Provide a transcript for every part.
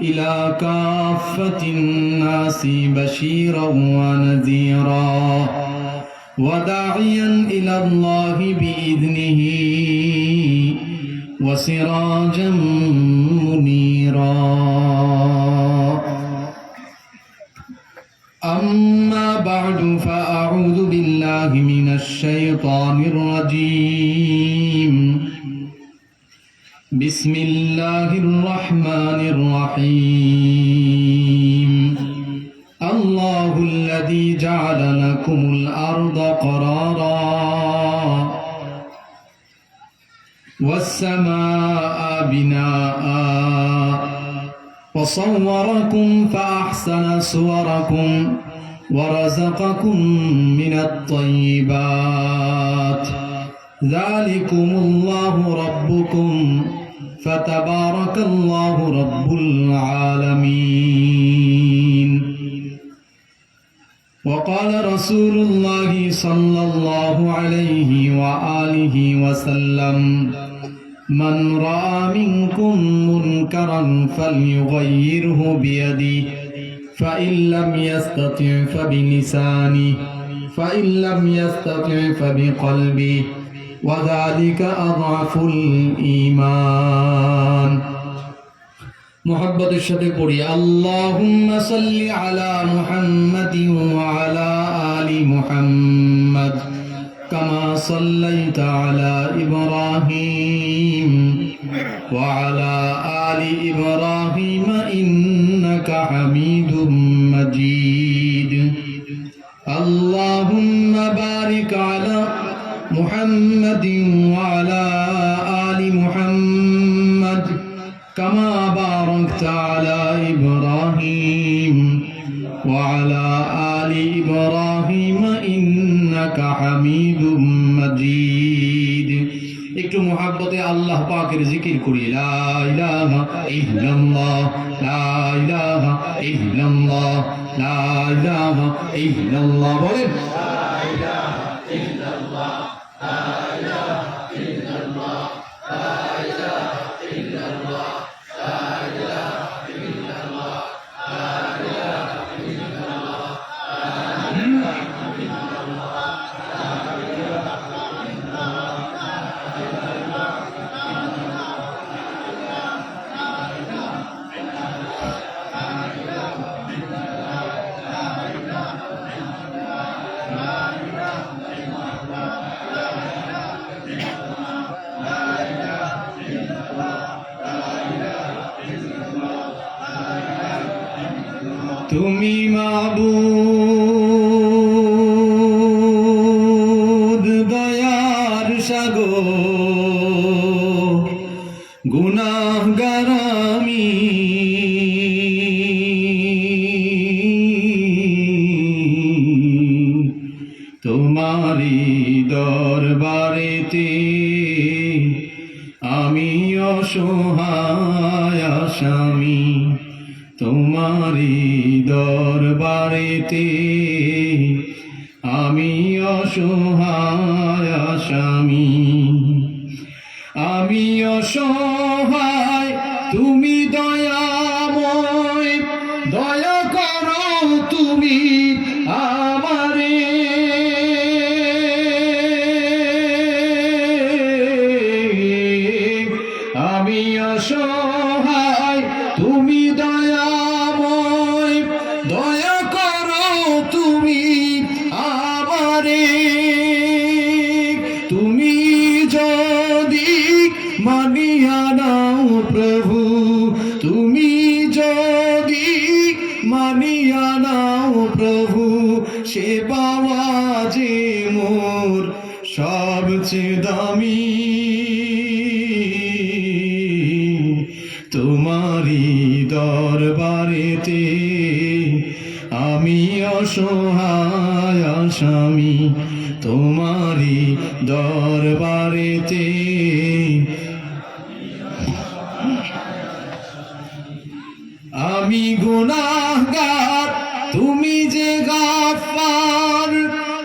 إلى كافة الناس بشيرا ونذيرا وداعيا إلى الله بإذنه وسراجا منيرا. أما بعد فأعوذ بالله من الشيطان الرجيم. بسم الله الرحمن الرحيم. الله الذي جعل لكم الأرض قرارا والسماء بناء وصوركم فأحسن صوركم ورزقكم من الطيبات ذلكم الله ربكم فتبارك الله رب العالمين. وقال رسول الله صلى الله عليه وآله وسلم: من رأى منكم منكرا فليغيره بيده فإن لم يستطع فبلسانه فإن لم يستطع فبقلبه وذلك أضعف الإيمان. محبت الشتى قولي اللهم صل على محمد وعلى آل محمد كما صليت على إبراهيم وعلى آل إبراهيم إنك حميد مجيد. اللهم بارك على محمد وعلى آل محمد كما باركت على إبراهيم وعلى آل إبراهيم إنك حميد مجيد. একটু মুহাব্বতে আল্লাহ পাকের জিকির করি লা ইলাহা ইল্লাল্লাহ লা ইলাহা ইল্লাল্লাহ লা ইলাহা ইল্লাল্লাহ বলেন লা ইলাহা ইল্লাল্লাহ লা ইলাহা ইল্লাল্লাহ লা ইলাহা ইল্লাল্লাহ লা ইলাহা ইল্লাল্লাহ লা ইলাহা ইল্লাল্লাহ তুমি মাবুদ দয়ার সাগর গুনাহগার আমি তোমারি দরবারেতে আমি অসহায় আসামি তোমারি দরবারেতে আমি অসহায় আসামি আমি অসহায় তুমি দয়াময় দয়া করো তুমি আমারে আমি অসহায় তুমি দয়াময় দয়া করো তুমি আমারে তুমি যদি মানিয়া নাও প্রভু তুমি যদি মানিয়া নাও প্রভু সে পাওয়া যে মোর সবচেয়ে দামি তোমারি দরবারেতে আমি অসহায় আসামি তোমারি দরবারেতে আমি গুনাহগার তুমি যে গাফফার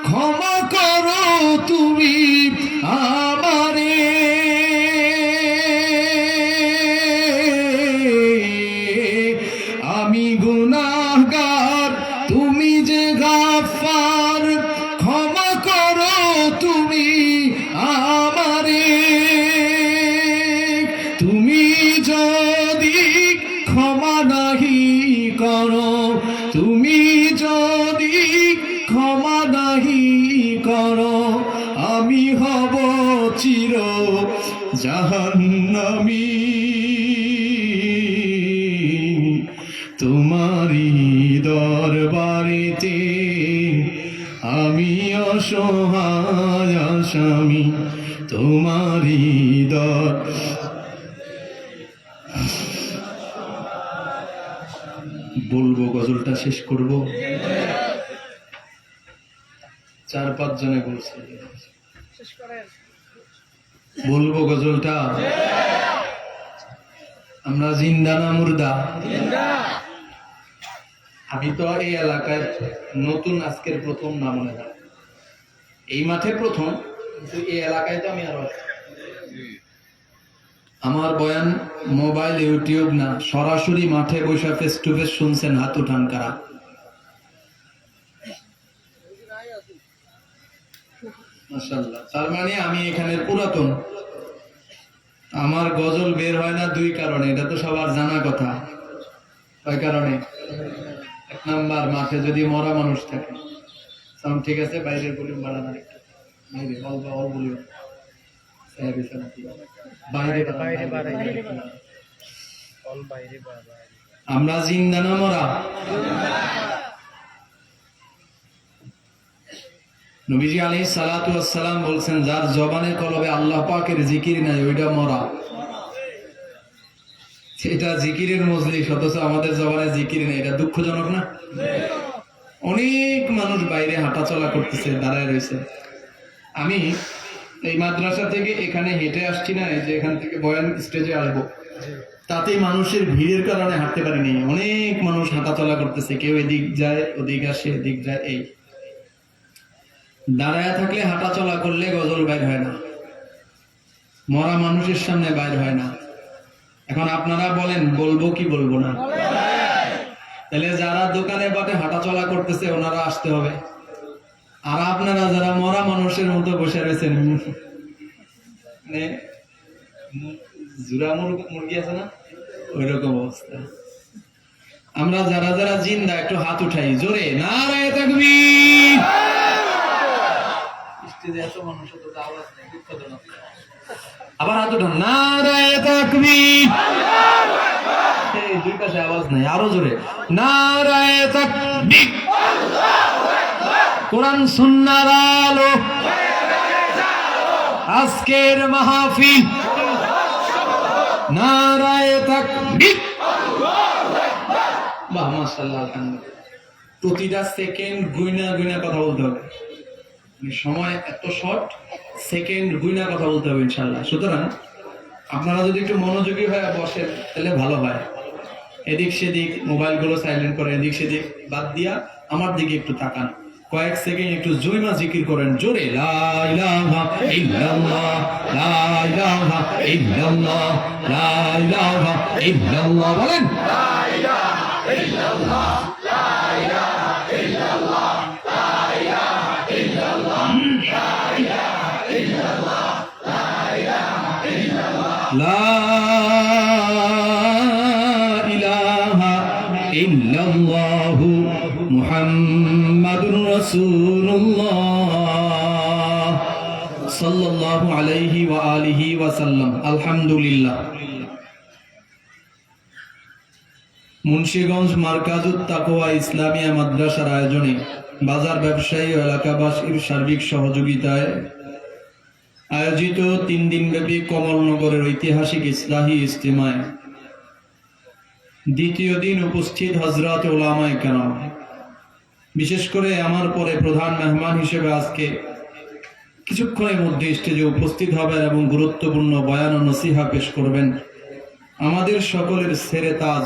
ক্ষমা করো তুমি আমারে যদি ক্ষমা নাহি করো, তুমি যদি ক্ষমা নাহি করো, আমি হব চির জাহান্নামী। তোমারি দরবারেতে আমি অসহায় আসামি, তোমারি বলবো গজলটা শেষ করব। 4-5 জনে বলছে বলবো গজলটা। আমরা জিন্দা না মুর্দা? আমি তো এই এলাকায় নতুন, আজকের প্রথম না মনে হয়, এই মাঠে প্রথম, কিন্তু এই এলাকায় তো আমি আরো আছি। আমার বয়ান মোবাইল ইউটিউব না, সরাসরি মাঠে বসে ফেস টু ফেস শুনছেন, হাত উঠান কারা? মাশাআল্লাহ। তার মানে আমি এখানের পুরাতন। আমার গজল বের হয় না 2 কারণে, এটা তো সবার জানা কথা। কয় কারণে? 1 নাম্বার, মাঠে যদি মরা মানুষ থাকে। সাউন্ড ঠিক আছে? বাইরের ভলিউম বাড়ানো একটু, বাইরে অল্প ভলিউম, আমরা জিন্দা না মরা? নবীজি আলাইহিস সালাতু ওয়াস সালাম বলছেন, যার জবানে কলবে আল্লাহ পাকের জিকির নাই ওইটা মরা। এটা জিকিরের মজলিস, অথচ আমাদের জবানে জিকির নেই, এটা দুঃখজনক না? অনেক মানুষ বাইরে হাঁটাচলা করতেছে, দাঁড়ায় রয়েছে। আমি এই মাদ্রাসা থেকে এখানে হেঁটে আসছি না, এই যে এখান থেকে বয়ান স্টেজে আসবো, তাতেই মানুষের ভিড়ের কারণে হাঁটতে পারিনি। অনেক মানুষ হাঁটাচলা করতেছে, কেউ এদিক যায় ওদিক আসে, এদিক যায়। এই দাঁড়ায় থাকলে, হাঁটাচলা করলে গজল বাইর হয় না, মরা মানুষের সামনে বাইর হয় না। এখন আপনারা বলেন বলবো কি বলবো না? তাহলে যারা দোকানে বাটে হাঁটাচলা করতেছে ওনারা আসতে হবে, আর আপনারা যারা মরা মানুষের মতো বসে রয়েছেন, মানে জুরা মুরগি আছে না, ওই রকম অবস্থা। আমরা যারা যারা জিন্দা একটু হাত উঠাই জোরে, নারায়ে তাকবীর। স্টেজে এত মানুষ, তো আওয়াজ নেই, দুঃখজনক। আবার হাত উঠান, নারায়ে তাকবীর। এই 2 পাশে আওয়াজ নাই, আরো জোরে, নারায়ে তাকবীর। কোরআন সুন্নাহর আলো, আজকের মাহফিল, নারায়ে তাকবীর। বাহ, মাশাআল্লাহ, আলহামদুলিল্লাহ। প্রতিটা সেকেন্ড গুইনা গুইনা কথা বলতে হবে, সময় এত শর্ট, সেকেন্ড গুইনা কথা বলতে হবে ইনশাআল্লাহ। সুতরাং আপনারা যদি একটু মনোযোগী হয়ে বসেন তাহলে ভালো হয়। এদিক সেদিক মোবাইলগুলো সাইলেন্ট করে, এদিক সেদিক বাদ দিয়া আমার দিকে একটু তাকান, কয়েক সেকেন্ড একটু জয়মা জিকির করেন জোরে, লা ইলাহা ইল্লাল্লাহ, লা ইলাহা ইল্লাল্লাহ, লা ইলাহা ইল্লাল্লাহ। বলেন, লা ইলাহা ইল্লাল্লাহ, লা ইলাহা ইল্লাল্লাহ, লা ইলাহা ইল্লাল্লাহ, লা ইলাহা ইল্লাল্লাহ, লা ইলাহা ইল্লাল্লাহ, লা ইলাহা ইল্লাল্লাহ মুহাম্মাদুর রাসূলুল্লাহ সাল্লাল্লাহু আলাইহি ওয়া আলিহি ওয়া সাল্লাম। আলহামদুলিল্লাহ। মুন্সিগঞ্জ মারকাজুত তাকওয়া ইসলামিয়া মাদ্রাসার আয়োজনে বাজার ব্যবসায়ী ও এলাকাবাসীর সার্বিক সহযোগিতায় আয়োজিত 3 দিনব্যাপী কমলনগরের ঐতিহাসিক ইসলাহি ইজতিমায় দ্বিতীয় দিন উপস্থিত হযরত উলামায়ে কেরাম, বিশেষ করে আমার পরে প্রধান মেহমান হিসেবে আজকে কিছুক্ষণের মধ্যে স্টেজে উপস্থিত হবেন এবং গুরুত্বপূর্ণ বয়ান ও নসিহা পেশ করবেন আমাদের সকলের সেরে তাজ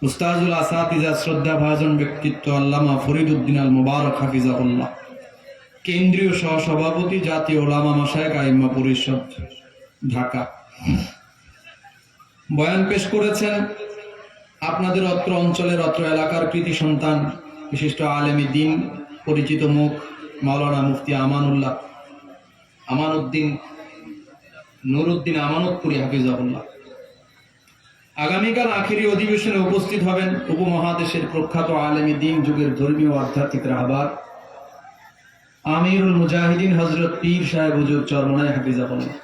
উস্তাজুল আসাতিজা শ্রদ্ধাভাজন ব্যক্তিত্ব আল্লামা ফরিদ উদ্দিন আল মুবারক হাফিজাহুল্লাহ, কেন্দ্রীয় সহসভাপতি জাতীয় উলামা মাশায়েখ আইম্মা পরিষদ, ঢাকা। বয়ান পেশ করেছেন আপনাদের অত্র অঞ্চলের অত্র এলাকার কৃতি সন্তান বিশিষ্ট আলেমী দ্বীন, পরিচিত মুখ মাওলানা মুফতি আমানুদ্দিন নুরুদ্দিন আমানতপুরি হাফিজাহুল্লাহ। আগামীকাল আখেরি অধিবেশনে উপস্থিত হবেন উপমহাদেশের প্রখ্যাত আলেমী দ্বীন যুগের ধর্মীয় আধ্যাত্মিক রাহবার আমিরুল মুজাহিদিন হযরত পীর সাহেব হুজুর চরমনায় হাফিজাহুল্লাহ।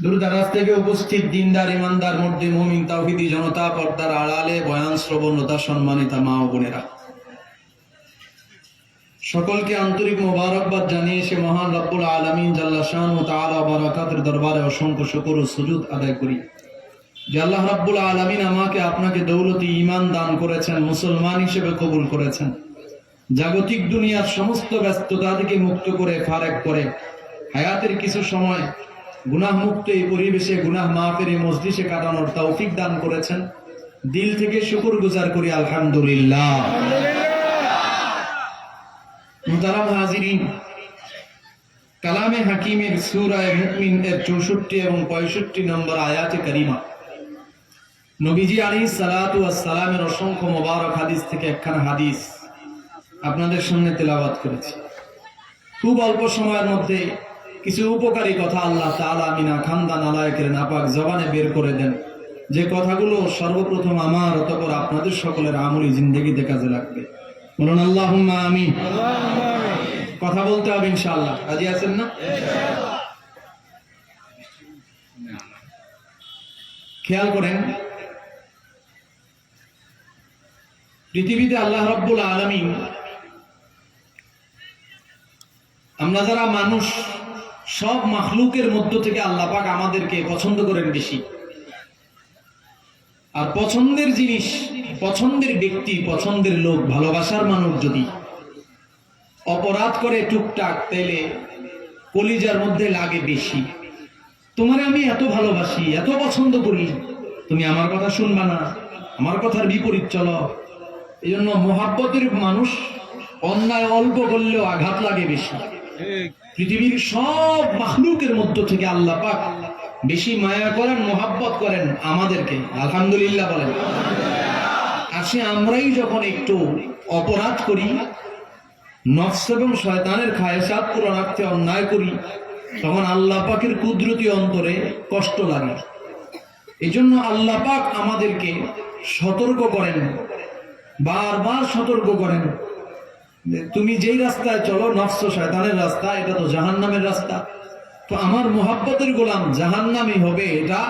দূরদারাজ থেকে উপস্থিত দিনদার ইমানদার মধ্যে মুমিন তাওহীদি জনতা, পর্দার আড়ালে বয়ান শ্রবণতা সম্মানিতা মা ও বোনেরা, সকলকে আন্তরিক মোবারকবাদ জানিয়ে সে মহান রব্বুল আলামিন জাল্লা শান ও তাআলা বারাকাতের দরবারে অসংখ্য শুকর ও সুজুদ আদায় করি যে আল্লাহ রাব্বুল আলামিন আমাকে আপনাকে দৌলতি ঈমান দান করেছেন, মুসলমান হিসেবে কবুল করেছেন। জাগতিক দুনিয়ার সমস্ত ব্যস্ততা থেকে মুক্ত করে ফারেক করে হায়াতের কিছু সময় গুনাহ মুক্ত এই পরিবেশে গুনাহ মাফের এই মজলিসে কাটানোর তৌফিক দান করেছেন। দিল থেকে শুকর গুজার করি আলহামদুলিল্লাহ। মুহতারাম হাজিরিন, কালামে হাকিমের সূরা মুমিন এর 64 এবং 65 নম্বর আয়াতে কারিমা নবীজি আলাইহিস সালাতু ওয়াস সালামের অসংখ্য মোবারক হাদিস থেকে একখানা হাদিস আপনাদের সামনে তেলাওয়াত করেছি। খুব অল্প সময়ের মধ্যে কিছু উপকারী কথা আল্লাহ তাআলা মিনা খানদান আলায়েকের নাপাক জবানে বের করে দেন, যে কথাগুলো সর্বপ্রথম আমার অতঃপর আপনাদের সকলের আমলি জিন্দেগিতে কাজে লাগবে। বলুন আল্লাহুম্মা আমিন। কথা বলতে হবে ইনশাআল্লাহ। রাজি আছেন না? খেয়াল করেন, পৃথিবীতে আল্লাহ রাব্বুল আলামিন, আমরা যারা মানুষ, সব মাখলুকের মধ্য থেকে আল্লাহ পাক আমাদেরকে পছন্দ করেন বেশি। আর পছন্দের জিনিস, পছন্দের ব্যক্তি, পছন্দের লোক, ভালোবাসার মানুষ যদি অপরাধ করে টুকটাক, তাইলে কলিজার মধ্যে লাগে বেশি। তোমারে আমি এত ভালোবাসি, এত পছন্দ করি, তুমি আমার কথা শুনবা না, আমার কথার বিপরীত চলো। এই জন্য মোহাব্বতের মানুষ অন্যায় অল্প করলেও আঘাত লাগে বেশি। পৃথিবীর সব মাখলুকের মধ্য থেকে আল্লাহ পাক বেশি মায়া করেন, মোহাব্বত করেন আমাদেরকে। আলহামদুলিল্লাহ বলেন। আসে আমরাই যখন একটু অপরাধ করি, নফস এবং শয়তানের খায়েশাত পূরণার্থে অন্যায় করি, তখন আল্লাহ পাকের কুদরতি অন্তরে কষ্ট লাগে। এই জন্য আল্লাহ পাক আমাদেরকে সতর্ক করেন, বারবার সতর্ক করেন, তুমি যেই রাস্তায় চলো, নফস শয়তানের রাস্তা, এটা তো জাহান্নামের রাস্তা। তো আমার মোহাব্বতের গোলাম জাহান্নামী হবে, এটা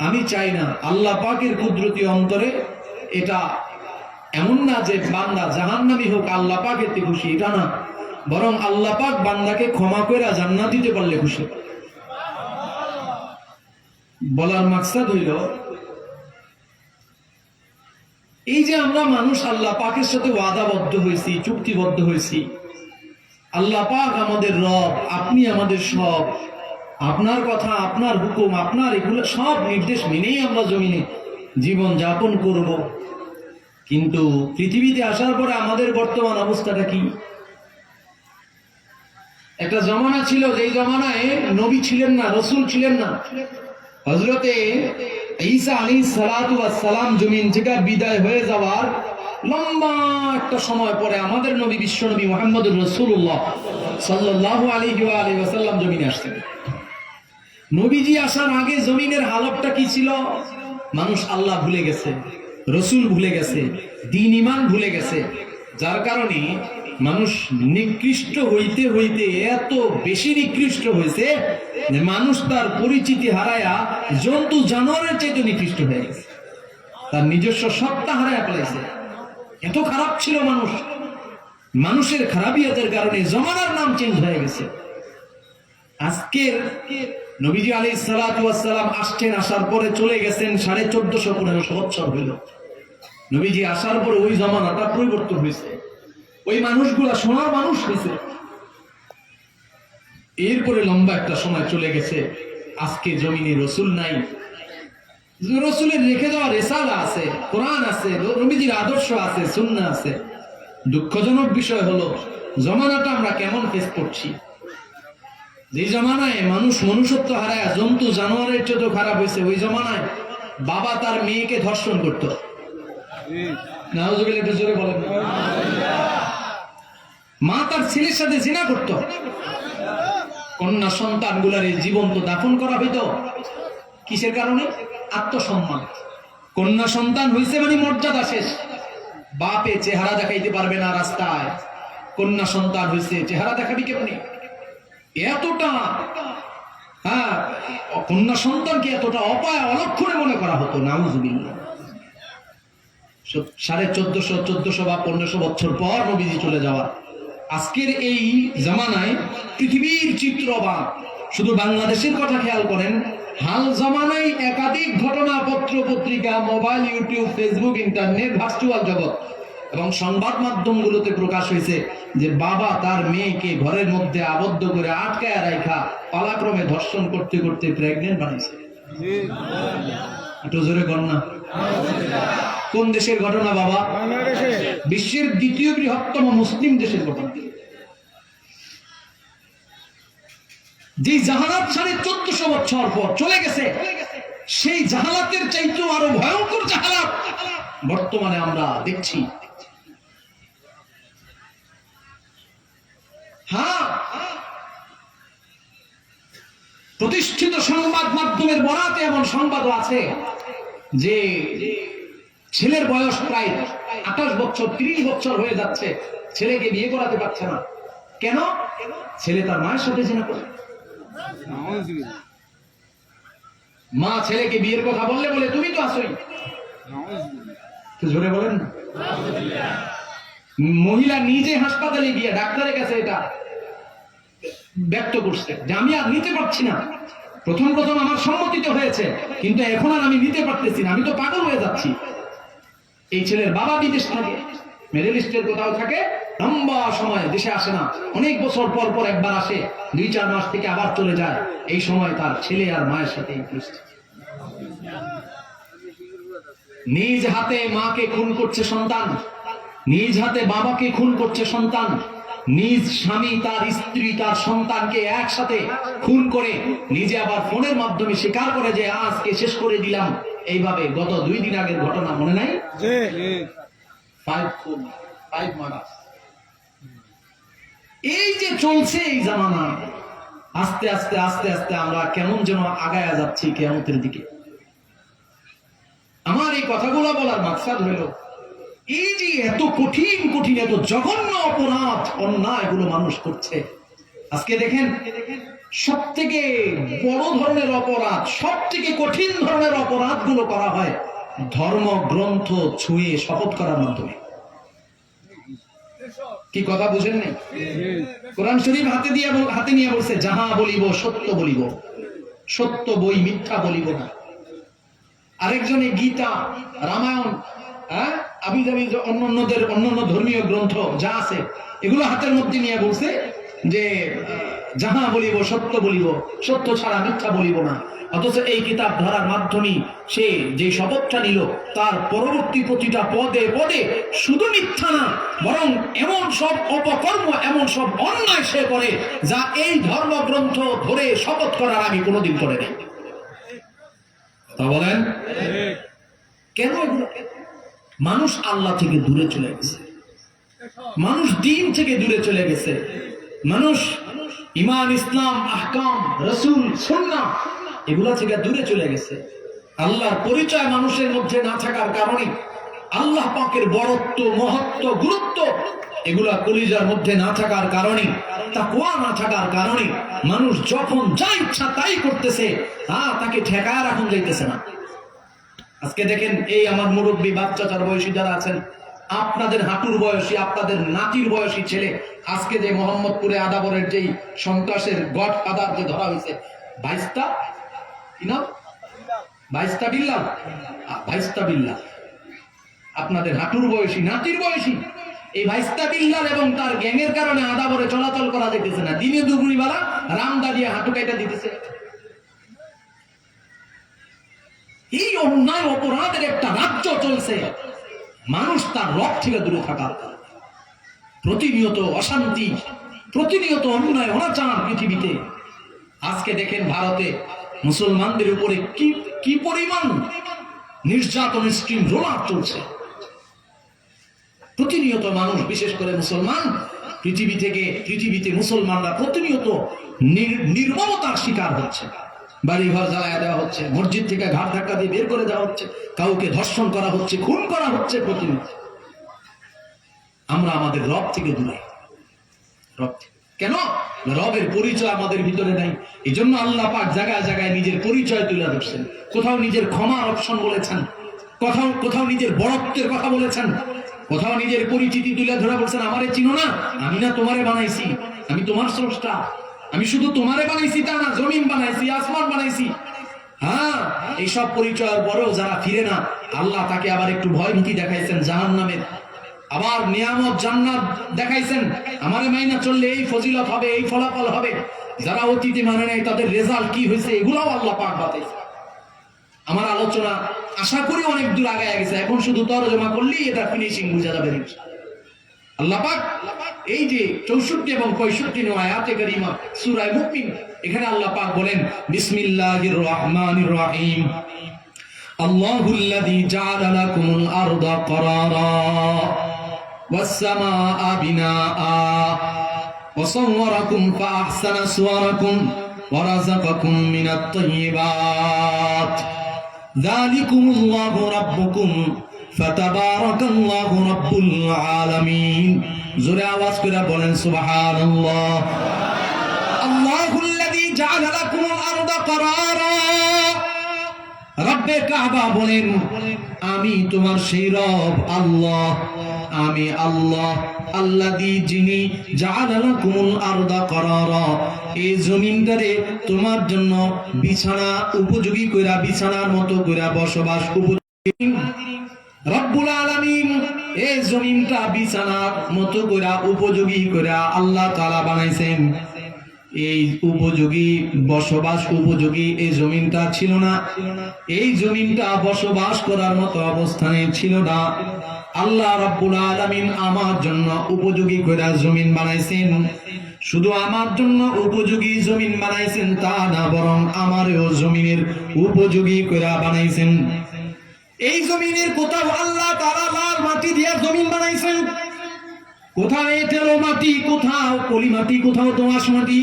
আমি চাই না। আল্লাহ পাকের কুদরতি অন্তরে এটা এমন না যে বান্দা জাহান্নামী হোক আল্লাহ পাক এতে খুশি, এটা না, বরং আল্লাহ পাক বান্দাকে ক্ষমা করে জান্নাত দিতে পারলে খুশি। বলার মাকসাদ হইল, এই যে আমরা মানুষ আল্লাহ পাকের সাথে ওয়াদাবদ্ধ হয়েছি, চুক্তিবদ্ধ হয়েছি, আল্লাহ পাক আমাদের রব, আপনি আমাদের সব, আপনার কথা, আপনার হুকুম, আপনার এগুলো সব নির্দেশ মেনেই আমরা জমিনে জীবন যাপন করব। কিন্তু পৃথিবীতে আসার পরে আমাদের বর্তমান অবস্থাটা কি? একটা জমানা ছিল, যেই জমানায় নবী ছিলেন না, রসুল ছিলেন না। হযরতে ঈসা আলাইহিস সালাতু ওয়াস সালাম জমিন থেকে বিদায় হয়ে যাওয়ার লম্বা একটা সময় পরে আমাদের নবী বিশ্বনবী মুহাম্মদুর রাসূলুল্লাহ সাল্লাল্লাহু আলাইহি ওয়া আলিহি ওয়াসাল্লাম জমিনে আসছেন। নবীজি আসার আগে জমিনের হালতটা কি ছিল? মানুষ আল্লাহ ভুলে গেছে, রসুল ভুলে গেছে, দ্বীন ঈমান ভুলে গেছে। যার কারণে মানুষ নিকৃষ্ট হইতে হইতে এত বেশি নিকৃষ্ট হয়েছে যে মানুষ তার পরিচিতি হারায়া জন্তু জানোয়ারের চাইতে নিকৃষ্ট হয়ে গেছে, তার নিজস্ব সত্তা হারায়া ফেলেছে। এত খারাপ ছিল মানুষ। মানুষের খারাপিয়াতের কারণে জমানার নাম চেঞ্জ হয়ে গেছে। আজকের নবীজি আলাইহিস সালাতু ওয়াস সালাম আসছেন, আসার পরে চলে গেছেন 1450-1500 বছর হইল। নবীজি আসার পরে ওই জমানাটা পরিবর্তন হয়েছে, ওই মানুষগুলা সোনার মানুষ হয়েছে। এরপরে লম্বা একটা সময় চলে গেছে, আজকে জমিনে রসুল নাই। রসুলের রেখে দেওয়া রিসালা আছে, কোরআন আছে, নবীজির আদর্শ আছে, সুন্নাহ আছে। দুঃখজনক বিষয় হলো জমানাটা আমরা কেমন ফেস করছি। যে জমানায় মানুষ মনুষ্যত্ব হারায় জন্তু জানোয়ারের চেয়ে খারাপ হয়েছে, ওই জমানায় বাবা তার মেয়েকে ধর্ষণ করত। নাউজুবিল্লাহ, একটু জোরে বলেন। মা তার ছেলের সাথে জিনা করত। কন্যা সন্তান গুলার জীবন্ত দাফন করা হইত। কিসের কারণে? আত্মসম্মান। কন্যা সন্তান হইছে মানে মর্যাদা শেষ। বাপে চেহারা দেখাইতে পারবে না রাস্তায়, কন্যা সন্তান হইছে চেহারা দেখাবি কেমনি? এতটা কন্যা সন্তানকে এতটা অপায় অলক্ষণে মনে করা হতো। নাউজুবিল্লাহ। 1400 বা 1500 বছর পর নবীজি চলে যাওয়া, আজকের এই জামানায় পৃথিবীর চিত্রবাদ। শুধু বাংলাদেশের কথা খেয়াল করেন, হাল জামানায় একাধিক ঘটনা পত্র পত্রিকা, mobile, YouTube, Facebook, internet, virtual জগৎ এবং সংবাদ মাধ্যমগুলোতে প্রকাশ হয়েছে যে বাবা তার মেয়েকে ঘরের মধ্যে আবদ্ধ করে আটকায় রাখা পালাক্রমে ধর্ষণ করতে করতে প্রেগনেন্ট বানাইছে। একটু জোরে কন্যা। কোন দেশের ঘটনা বাবা? বিশ্বের দ্বিতীয় বৃহত্তম মুসলিম দেশের ঘটনা। যে জাহালাত 1450 বছর পর চলে গেছে, সেই জাহালাতের চাইতেও আরো ভয়ঙ্কর জাহালাত বর্তমানে আমরা দেখছি। প্রতিষ্ঠিত সংবাদ মাধ্যমের বরাতে এমন সংবাদও আছে যে ছেলের বয়স প্রায় 28 বছর 30 বছর হয়ে যাচ্ছে, ছেলেকে বিয়ে করাতে পারছে না। কেন? ছেলে তার মায়ের সাথে জেনা করে। মা ছেলেকে বিয়ের কথা বললে বলে তুমি তো আসোই। জোরে বলেন না। মহিলা নিজে হাসপাতালে গিয়ে ডাক্তারের কাছে এটা ব্যক্ত করছে যে আমি আর নিতে পারছি না। প্রথম আমার সম্মতিতে হয়েছে, কিন্তু এখন আর আমি নিতে পারতেছি না, আমি তো পাগল হয়ে যাচ্ছি। এই ছেলের বাবা বিদেশ থাকে, মিডল ইস্টের কোথাও থাকে, লম্বা সময় দেশে আসে না, অনেক বছর পর পর একবার আসে, 2-4 মাস থেকে আবার চলে যায়। এই সময় তার ছেলে আর মায়ের সাথে নিজ হাতে মাকে খুন করছে সন্তান, নিজ হাতে বাবাকে খুন করছে সন্তান, নিজ স্বামী তার স্ত্রী তার সন্তানকে একসাথে খুন করে নিজে আবার ফোনের মাধ্যমে স্বীকার করে যে আজকে শেষ করে দিলাম। এইভাবে গত 2 দিন আগের ঘটনা মনে নাই? 5 মার্ডার। এই যে চলছে এই জামানা, আস্তে আস্তে আস্তে আস্তে আমরা কেমন যেন আগায়া যাচ্ছি কিয়ামতের দিকে। আমার এই কথাগুলো বলার মাকসাদ হলো এই যে এত কঠিন কঠিন এত জঘন্য অপরাধ অন্যায় এগুলো মানুষ করছে। আজকে দেখেন সব থেকে বড় ধরনের অপরাধ, সব থেকে কঠিন ধরনের অপরাধ গুলো করা হয় ধর্ম গ্রন্থ ছুঁয়ে শপথ করার মাধ্যমে। কি কথা বুঝেন নাই? কোরআন শরীফ হাতে নিয়ে বলছে যাহা বলিব সত্য বলিব, সত্য বই মিথ্যা বলিব না। আরেকজনে গীতা, রামায়ণ, আবিধাবি অন্যান্য ধর্মীয় গ্রন্থ যা আছে এগুলো হাতের মধ্যে নিয়ে বলছে যে যাহা বলিব সত্য বলিব, সত্য ছাড়া মিথ্যা বলিব না। অথচ এই কিতাব ধরার মাধ্যমে সে যে শপথটা নিল তার পরবর্তী প্রতিটা পদে পদে শুধু মিথ্যা না, বরং এমন সব অপকর্ম এমন সব অন্যায় সে করে যা এই ধর্মগ্রন্থ ধরে শপথ করার আমি কোনোদিন করে নাই। তা বলেন কেন? মানুষ আল্লাহ থেকে দূরে চলে গেছে, মানুষ দ্বীন থেকে দূরে চলে গেছে, মানুষ ঈমান, ইসলাম, আহকাম, রাসূল, সুন্নাহ এগুলা থেকে দূরে চলে গেছে। আল্লাহর পরিচয় মানুষের মধ্যে না থাকার কারণে, আল্লাহ পাকের বড়ত্ব, মহত্ব, গুরুত্ব এগুলা কলিজার মধ্যে না থাকার কারণে, তাকওয়া না থাকার কারণে মানুষ যখন যা ইচ্ছা তাই করতেছে, তাকে ঠেকায় রাখুন যাইতেছে না। আজকে দেখেন এই আমার মুরব্বী বাচ্চাটার বয়সী যারা আছেন, আপনাদের হাঁটুর বয়সী, আপনাদের নাতির বয়সী ছেলে আজকে যে মোহাম্মদপুরে আদাবরের যেই সন্ত্রাসের গড ফাদার যে ধরা হয়েছে, ভাইস্তা কি নাম? ভাইস্তা বিল্লাহ, আপনাদের হাঁটুর বয়সী নাতির বয়সী এই ভাইস্তা বিল্লাল এবং তার গ্যাংয়ের কারণে আদাবরে চলাচল করা যেতেছে না। দিনে দুপুরি বেলা রামদা দিয়ে হাঁটু কাইটা দিতেছে। এই অন্যায় অপরাধের একটা রাজ্য চলছে, মানুষ তার রব থেকে দূরে থাকার প্রতিনিয়ত অশান্তি, প্রতিনিয়ত অন্যায় অনাচার পৃথিবীতে। আজকে দেখেন ভারতে মুসলমানদের উপরে কি পরিমাণ নির্যাতন, স্ট্রিম রোলার চলছে। প্রতিনিয়ত মানুষ, বিশেষ করে মুসলমান, পৃথিবীতে মুসলমানরা প্রতিনিয়ত নির্মমতার শিকার হচ্ছে। বাড়ি ঘর জ্বালায়া দেওয়া হচ্ছে, মসজিদ থেকে ঘাট ধাক্কা দিয়ে বের করে দেওয়া হচ্ছে, কাউকে ধর্ষণ করা হচ্ছে, খুন করা হচ্ছে প্রতিনিয়ত। আমরা আমাদের রব থেকে দূরে। রব কেন? রবের পরিচয় আমাদের ভিতরে নাই। এই জন্য আল্লাহ পাক জায়গায় জায়গায় নিজের পরিচয় তুলে ধরছেন। কোথাও নিজের ক্ষমার অপশন বলেছেন, কোথাও কোথাও নিজের বড়ত্বের কথা বলেছেন, কোথাও নিজের পরিচিতি তুলে ধরে বলছেন, আমারে চিনো না, আমি না তোমারে বানাইছি, আমি তোমার স্রষ্টা, আমি শুধু তোমারে বানাইছি তা না, জমিন বানাইছি, আসমান বানাইছি। হ্যাঁ, এইসব পরিচয়ের পরেও যারা ফিরে না, আল্লাহ তাকে আবার একটু ভয় ভীতি দেখাইছেন জাহান্নামের, আবার নিয়ামত জান্নাত দেখাইছেন, আমারে মাইনা চললে এই ফজিলত হবে, এই ফলাফল হবে। যারা অতীতে মানে নাই তাদের রেজাল্ট কি হয়েছে এগুলাও আল্লাহ পাক বাতাইছে। আমার আলোচনা আশা করি অনেক দূর আগায় গেছে, এখন শুধু তরজমা করলেই এটা ফিনিশিং বোঝা যাবে। আল্লাহ পাক এই যে 64 এবং 65 নং আয়াতে কারিমা সূরা মুমিন, এখানে আল্লাহ পাক বলেন, বিসমিল্লাহির রহমানির রহিম, আল্লাহুল্লাযী জাআলা লাকুমুল আরদা ক্বারারা ওয়াস সামাআ বিনাআ ওয়া সাওয়ারাকুম ফাআহসানা সুওয়ারাকুম ওয়া রাযাকাকুম মিনাত তাইয়্যিবাত যালিকুমুল্লাহু রাব্বুকুম ফাতাবারাকাল্লাহু রাব্বুল আলামিন। জোরে আওয়াজ করে বলেন সুবহানাল্লাহ। আল্লাহুল্লাযী জাআলা লাকুমুল আরদা ক্বারারা, রব্বে কাবা বলেন, আমি তোমার সেই রব আল্লাহ, আমি আল্লাহ, আল্লাযী যিনি জাআলা লাকুমুল আরদা ক্বারারা, এই জমিনটারে তোমার জন্য বিছানা উপযোগী কইরা, বিছানার মতো কইরা বসবাস উপযোগী। রব্বুল আলামিন এই জমিনটা বিছানার মতো কইরা উপযোগী কইরা আল্লাহ তাআলা বানাইছেন। এই উপযোগী বসবাস উপযোগী এই জমিনটা ছিল না, এই জমিনটা বসবাস করার মতো অবস্থানে ছিল না। আল্লাহ রাব্বুল আলামিন আমার জন্য উপযোগী কইরা জমিন বানাইছেন। শুধু আমার জন্য উপযোগী জমিন বানাইছেন তা না, বরং আমারও জমিনের উপযোগী কইরা বানাইছেন। এই জমিনের কোথাও আল্লাহ তাআলা লাল মাটি দিয়ে জমিন বানাইছেন, কোথাও এঁটেল মাটি, কোথাও পলি মাটি, কোথাও দোআঁশ মাটি,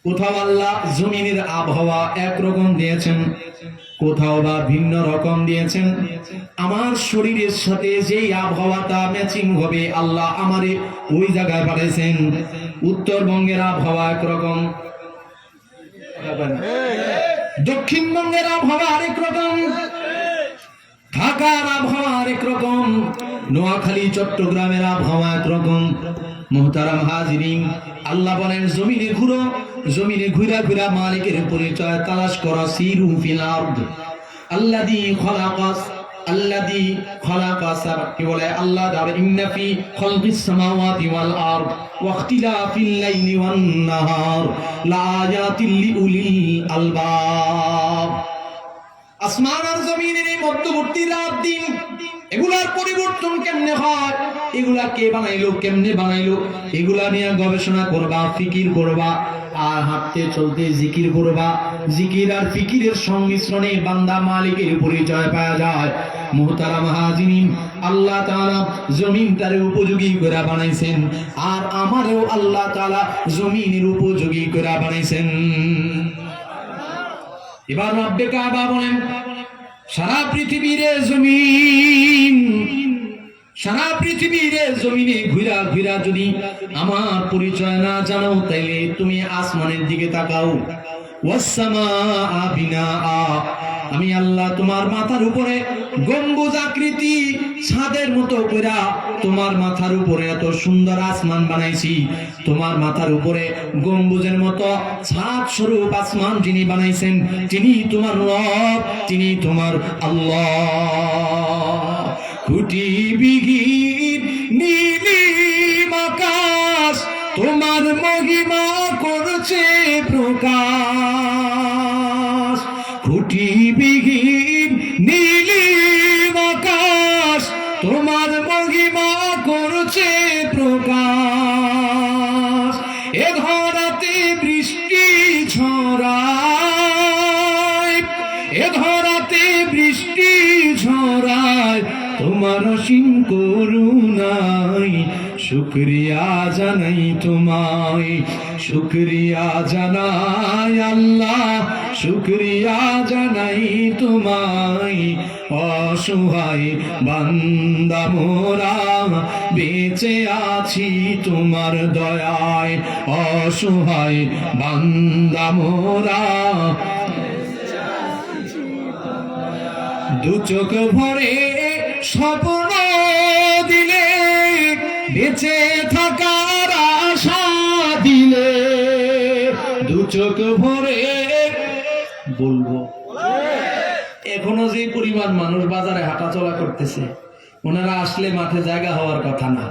কোথাও আল্লাহ জমিনের আবহাওয়া একরকম দিয়েছেন, কোথাও বা ভিন্ন রকম দিয়েছেন। আমার শরীরের সাথে যেই আবহাওয়াটা ম্যাচিং হবে আল্লাহ আমারে ওই জায়গায় পাঠাইছেন। উত্তরবঙ্গের আবহাওয়া একরকম, দক্ষিণবঙ্গের আবহাওয়া আরেক রকম, ঢাকার আবহাওয়া আরেক রকম, নোয়াখালী চট্টগ্রামের আবহাওয়া একরকম। মুহতারাম হাজিরিন, আল্লাহ বলেন জমিনে ঘুরো, জমিনে ঘুরা ঘুরা মালিকের পরিচয় তালাশ করো। সিরু ফিল আরদ আল্লাযী খলাকাস, আল্লাযী খলাকাস, কি বলে আল্লাহ দার, ইন্না ফি খালকিস সামাওয়াতি ওয়াল আরদ ওয়া ইখতিলাফিল লাইলি ওয়ান নাহার লাআয়াতিল লিউলিল আলবাব। আসমান আর জমিনের এই মধ্যবর্তী রাত দিন, এগুলার পরিবর্তন কেমনে হয়, এগুলা কে বানাইলো, কেমনে বানাইলো, এগুলা নিয়ে গবেষণা করবা, ফিকির করবা, আর হাঁটতে চলতে জিকির করবা। জিকির আর ফিকিরের সংমিশ্রণে বান্দা মালিকের পরিচয় পাওয়া যায়। মুহতারাম হাজিরিন, আল্লাহ তাআলা জমিনটারে উপযোগী করে বানাইছেন, আর আমারও আল্লাহ তাআলা জমিনের উপযোগী করে বানাইছেন। এবার রব্বে কাবা বলেন, সারা পৃথিবীর জমিন, সারা পৃথিবীর জমিনে ঘুরা ঘুরা যদি আমার পরিচয় না জানো, তাইলে তুমি আসমানের দিকে তাকাও। ওয়াসসামাআ বিনাআ, আমি আল্লাহ তোমার মাথার উপরে গম্বুজ আকৃতি ছাদের মতো কইরা তোমার মাথার উপরে এত সুন্দর আসমান বানাইছি। তোমার মাথার উপরে গম্বুজের মতো ছাদ স্বরূপ আসমান যিনি বানাইছেন তিনি তোমার রব, তিনি তোমার আল্লাহ। খুঁটি বিহীন নীলিম আকাশ তোমার মহিমা করছে প্রকাশ। খুঁটি বিহীন নীলিম আকাশ তোমার মহিমা করছে প্রকাশ। এ ধরাতে বৃষ্টি ঝরায়, এ ধরাতে বৃষ্টি ঝরায় তোমার অসীম করুণায় শুকরিয়া জানাই তোমায়, শুকরিয়া জানাই আল্লাহ, শুকরিয়া জানাই তোমায়। অসহায় বান্দা মোরা বেঁচে আছি তোমার দয়ায়, অসহায় বান্দা মোরা দু চোখ ভরে স্বপ্ন দিলে, বেঁচে থাকার আশা দিলে, দু চোখ ভরে বলবো। এখনো যে পরিমাণ মানুষ বাজারে হাঁটাচলা করতেছে, ওনারা আসলে মাঠে জায়গা হওয়ার কথা না।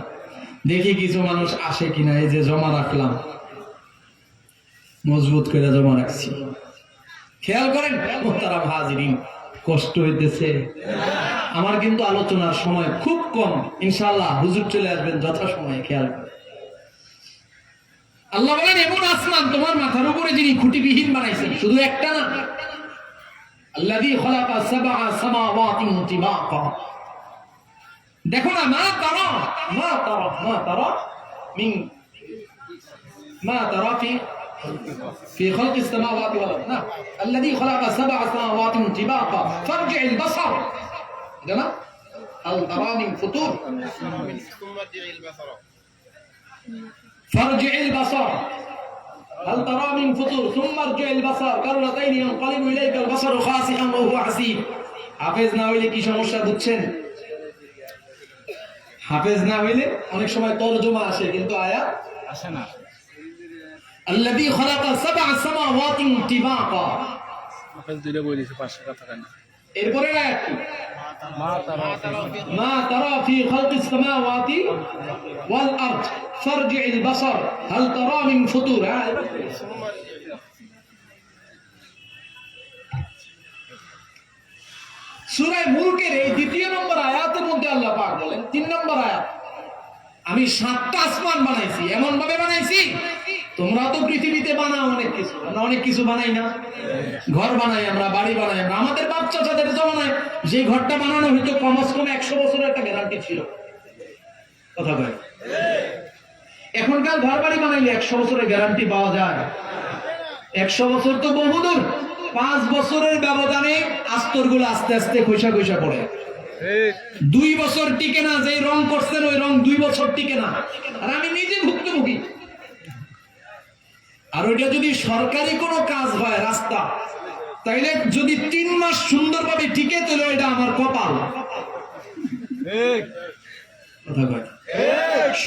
দেখি কিছু মানুষ আসে কিনা। এই যে জমা রাখলাম, মজবুত করে জমা রাখছি। খেয়াল করেন মোহতারাম হাজিরিন, কষ্ট হইতেছে আমার, কিন্তু আলোচনার সময় খুব কম। ইনশাআল্লাহ হুজুর চলে আসবেন যথাসময়ে। খেয়াল করেন, আল্লাহ বলেন এমন আসমান তোমার মাথার উপরে যিনি খুঁটিবিহীন বানাইছেন, শুধু একটা না। আল্লাযী খালাকা সাবআ সামাওয়াতিন তিবাকা। দেখো না, মা তারা মিন মা তারা في خلق السماوات والارض. نعم الذي خلق 7 سماوات طباقا فارجع البصر. تمام هل ترى من فطور؟ ثم ارجع البصر. فارجع البصر هل ترى من فطور ثم ارجع البصر كرتين ينقلب اليك البصر خاسئا وهو حسير. হাফেজ না হইলে কি সমস্যা বুঝছেন? হাফেজ না হইলে অনেক সময় তরজমা আসে কিন্তু আয়াত আসে না। الذي خلق 7 سماوات طباقا। হাফেজ দিলে বলেছে 500 কথা কেন? এরপরে আয়াত কি? ما ترى في خلق السماوات والارض فارجع البصر هل ترى من فطور. সূরা মুলকের এই দ্বিতীয় নম্বর আয়াতের মধ্যে আল্লাহ পাক বলেন, 3 নম্বর আয়াত, আমি 7টা আসমান বানাইছি। এমন ভাবে বানাইছি, তোমরা তো পৃথিবীতে বানাও অনেক কিছু, আমরা অনেক কিছু বানাই না? ঘর বানাই আমরা, বাড়ি বানাই আমরা, আমাদের বাচ্চা চাচাদের জমানায় যে ঘরটা বানানো হইতো কমস কম 100 বছরের একটা গ্যারান্টি ছিল। কথা বলে এখনকার ঘর বাড়ি বানাইলে 100 বছরের গ্যারান্টি পাওয়া যায়? 100 বছর তো বহুদূর। 5 বছরের ব্যবধানে আস্তরগুলো আস্তে আস্তে খৈসা খৈসা পড়ে। 2 বছর টিকে না, যে রং করছেন ওই রং 2 বছর টিকে না। আর আমি নিজে ভুক্তভোগী। আর ওইটা যদি সরকারি কোনো কাজ হয়, রাস্তা, তাইলে যদি 3 মাস সুন্দরভাবে টিকে, তাহলে এটা আমার কপাল।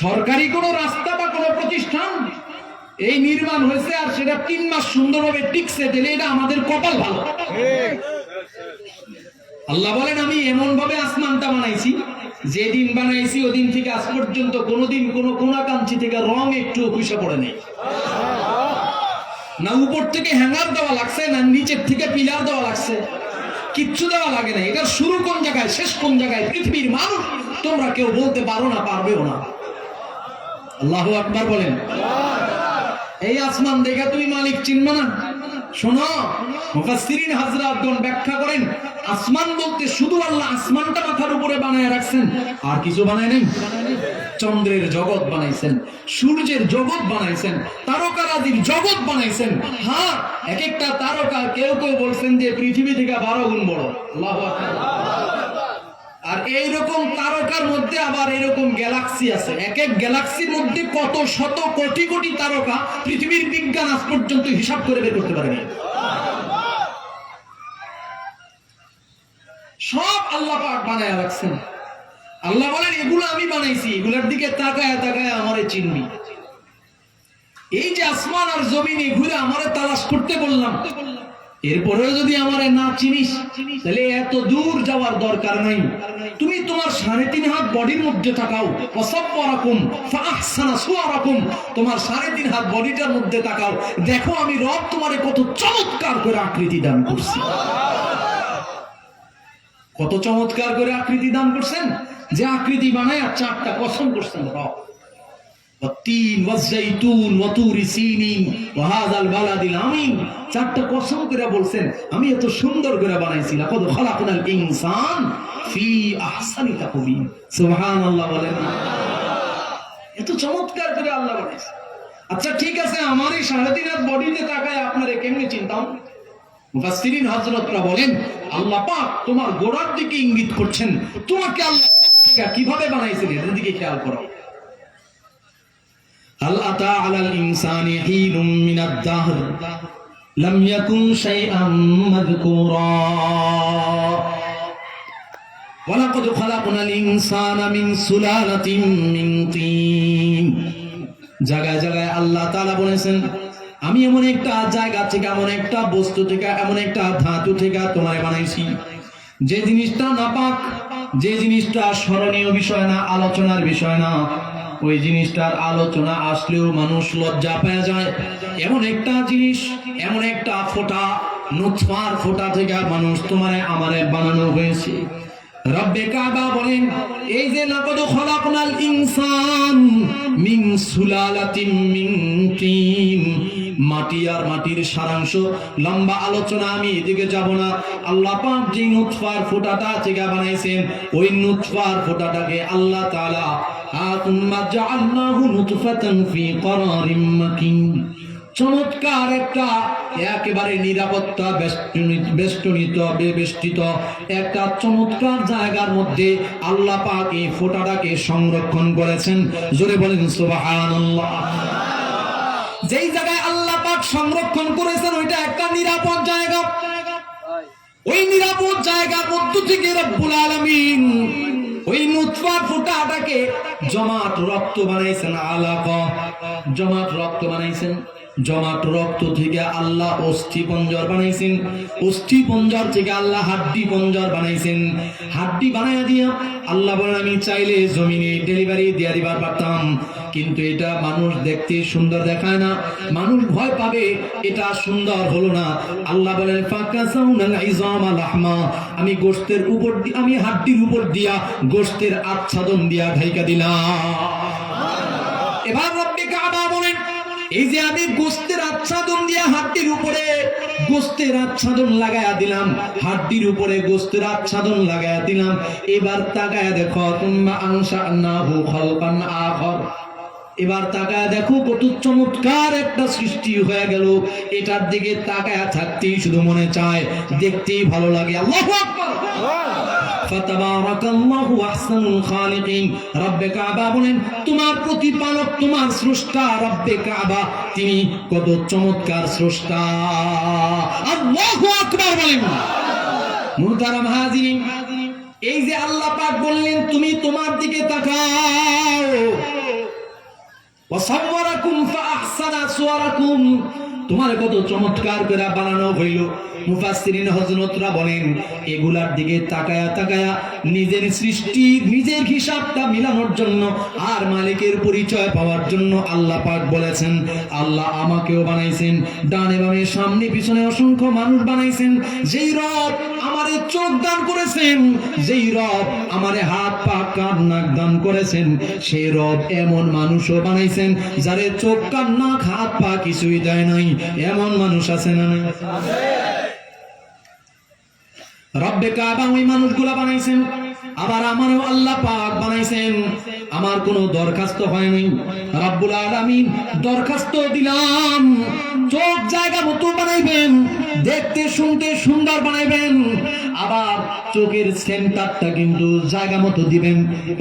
সরকারি কোনো রাস্তা বা কোনো প্রতিষ্ঠান এই নির্মাণ হয়েছে আর সেটা 3 মাস সুন্দরভাবে টিকছে, তাহলে এটা আমাদের কপাল ভালো। আল্লাহ বলেন আমি এমন ভাবে আসমানটা বানাইছি, যেদিন বানাইছি ওদিন থেকে আজ পর্যন্ত কোনোদিন কোনো কোনাকাঞ্চি থেকে রং একটু পয়সা পড়ে নেই। না উপর থেকে হ্যাঙ্গার দেওয়া লাগছে, না নিচের থেকে পিলার দেওয়া লাগছে, কিচ্ছু দেওয়া লাগে না। এটার শুরু কোন জায়গায়, শেষ কোন জায়গায়, পৃথিবীর মানুষ তোমরা কেউ বলতে পারো না, পারবেও না। আল্লাহু আকবার বলেন। এই আসমান দেখে তুমি মালিক চিনবে না? শোনো, মুফাসসিরিন হযরতগণ ব্যাখ্যা করেন, আসমান বলতে শুধু আল্লাহ আসমানটা মাথার উপরে বানায় রাখছেন, আর কিছু বানায় নাই। চন্দ্রের জগৎ বানাইছেন, সূর্যের জগৎ বানাইছেন, তারকারাজির জগৎ বানাইছেন। হ্যাঁ, এক একটা তারকা কেউ কেউ বলছেন যে পৃথিবী থেকে 12 গুণ বড়। আল্লাহু আকবার। আর এইরকম তারকার মধ্যে আবার এরকম গ্যালাক্সি আছে। এক এক গ্যালাক্সির মধ্যে কত শত কোটি কোটি তারকা, পৃথিবীর বিজ্ঞান আজ পর্যন্ত হিসাব করে বের করতে পারেনি। সব আল্লাহ পাক বানায় রাখছেন। আল্লাহ বলেন এগুলো আমি বানাইছি, এগুলোর দিকে তাকায় তাকায় আমারে চিনবি। এই যে আসমান আর জমিন, এগুলো আমারে তালাশ করতে বললাম, এরপরেও যদি আমারে না চিনিস, তাহলে এত দূর যাওয়ার দরকার নাই। তুমি তোমার 3.5 হাত বডির মধ্যে তাকাও, ওয়াসাব্বারাকুম ফাআহসানা সুওয়ারাকুম, তোমার 3.5 হাত বডিটার মধ্যে তাকাও, দেখো আমি রব তোমারে কত চমৎকার করে আকৃতি দান করছি। কত চমৎকার করে আকৃতি দান করছেন, যে আকৃতি বানায় 4টা কসম করছেন রব। والتين والزيتون وطور سينين وهذا البلد الامين, 4টা কসম করে বলছেন আমি এত সুন্দর করে বানাইছি। লাকাদ খালাকনাল ইনসান ফি আহসানি তাকওয়িম। সুবহানাল্লাহ বলেন। এত চমৎকার করে আল্লাহ বানাইছে। আচ্ছা ঠিক আছে, আমার এই 3.5 হাত বডিতে তাকায় আপনারে কেমনে চিন্তাও? মুফাসসিরিন হযরতরা বলেন আল্লাহ পাক তোমার গোড়ার দিকে ইঙ্গিত করছেন, তোমাকে আল্লাহ কিভাবে বানাইছেন এর দিকে খেয়াল করো। হাল আতা আলাল ইনসানি হিনুম মিনাদ দাহর লাম ইয়াকুন শাইআম মাযকুরা ওয়ালাকাদ খালাকনাল ইনসানা মিন সুলালাতিন মিন তিন। জায়গায় জায়গায় আল্লাহ তাআলা বলেছেন আমি এমন একটা জায়গা থেকে, এমন একটা বস্তু থেকে, এমন একটা ধাতু থেকে তোমায় বানাইছি যে জিনিসটা নাপাক, যে জিনিসটা স্মরণীয় বিষয় না, আলোচনার বিষয় না, ওই জিনিসটার আলোচনা আসলেও মানুষ লজ্জা পেয়ে যায়। এমন একটা জিনিস, এমন একটা ফোঁটা, নুতফার ফোঁটা থেকে মানুষ তোমারে আমারে বানানো হয়েছে। রব্বে কাবা বলেন এই যে লাকাদ খালাকনাল ইনসান মিন সুলালাতিন মিন তিন, মাটি আর মাটির সারাংশ, লম্বা আলোচনা আমি এদিকে যাব না। আল্লাহ পাক যে নুতফার ফোঁটাটা থেকে বানাইছেন, ওই নুতফার ফোঁটাটাকে আল্লাহ তাআলা আতুম্মা জাআলনাহু নুতফাতান ফি করারিম মাকিন, চমৎকার একটা একেবারে নিরাপত্তা বেষ্টিত একটা চমৎকার জায়গার মধ্যে আল্লাহ পাক এই ফোঁটাটাকে সংরক্ষণ করেছেন। জোরে বলেন সুবহানাল্লাহ। যেই জায়গায় আল্লাহ পাক সংরক্ষণ করেছেন ওইটা একটা নিরাপদ জায়গা। ওই নিরাপদ জায়গার মধ্য থেকে রব্বুল আলামিন ওই নুতফার ফোঁটাটাকে জমাট রক্ত বানাইছেন, আলাকা, জমাট রক্ত বানাইছেন। জমাট রক্ত থেকে আল্লাহ অস্থি পঞ্জর বানাইছেন, অস্থি পঞ্জর থেকে আল্লাহ হাড্ডি পঞ্জর বানাইছেন। হাড্ডি বানাইয়া দিয়া আল্লাহ বলেন আমি চাইলে জমিনে ডেলিভারি দিয়ে দিবার পারতাম, কিন্তু এটা মানুষ দেখতে সুন্দর দেখায় না, মানুষ ভয় পাবে, এটা সুন্দর হলো না। আল্লাহ বলেন ফাকাসাউনাল ইজামা লাহমা, আমি গোশতের উপর আমি হাড্ডির উপর দিয়া গোশতের আচ্ছাদন দিয়া ঢাইকা দিলাম। এবার রব্বে কাবা বলেন এই যে আমি গোশতের আচ্ছাদন দিয়া হাড্ডির উপরে গোশতের আচ্ছাদন লাগায়া দিলাম, হাড্ডির উপরে গোশতের আচ্ছাদন লাগায়া দিলাম। এবার তাকায়া দেখো তুম্মা আনশানাহু খালকান আখর, এবার তাকায়া দেখো কত চমৎকার একটা সৃষ্টি হয়ে গেল। এটার দিকে তাকায়া থাকতেই শুধু মনে চায়, দেখতেই ভালো লাগে। আল্লাহু আকবার, ফাতাবারাকাল্লাহু আহসানুল খালিকিন। রব্বে কাবা বলেন তোমার প্রতিপালক, তোমার স্রষ্টা রব্বে কাবা, তিনি কত চমৎকার স্রষ্টা। আল্লাহু আকবার বলেন। মুহতারাম হাজিরিন, এই যে আল্লাহ পাক বললেন তুমি তোমার দিকে তাকাও, ওয়াসাওয়ারাকুম ফাআহসানা সুওয়ারাকুম, তোমার কত চমৎকার করে বানানো হইল। মুফাসসিরিন হযরতরা বলেন এগুলার দিকে তাকায়া তাকায়া নিজের সৃষ্টির নিজের হিসাবটা মিলানোর জন্য আর মালিকের পরিচয় পাওয়ার জন্য আল্লাহ পাক বলেছেন আল্লাহ আমাকেও বানাইছেন, ডানে বামে সামনে পিছনে অসংখ্য মানুষ বানাইছেন। যেই রব আমারে চোখ দান করেছেন, যেই রব আমারে হাত পা কান নাক দান করেছেন, সেই রব এমন মানুষও বানাইছেন যারে চোখ কান নাক হাত পা কিছুই দেয় নাই। এমন মানুষ আছে না নাই? রব্বে কাবা ওই মানুষগুলা বানাইছেন। আবার আমারও আল্লাহ পাক বানাইছেন, আমার কোনো দরখাস্ত হয়নি। রব্বুল আলামিন দরখাস্ত দিলাম চোখ জায়গা মতো বানাইবেন, দেখতে শুনতে সুন্দর বানাইবেন, আবার চোখের সেন্টারটা কিন্তু জায়গা মতো দিবেন,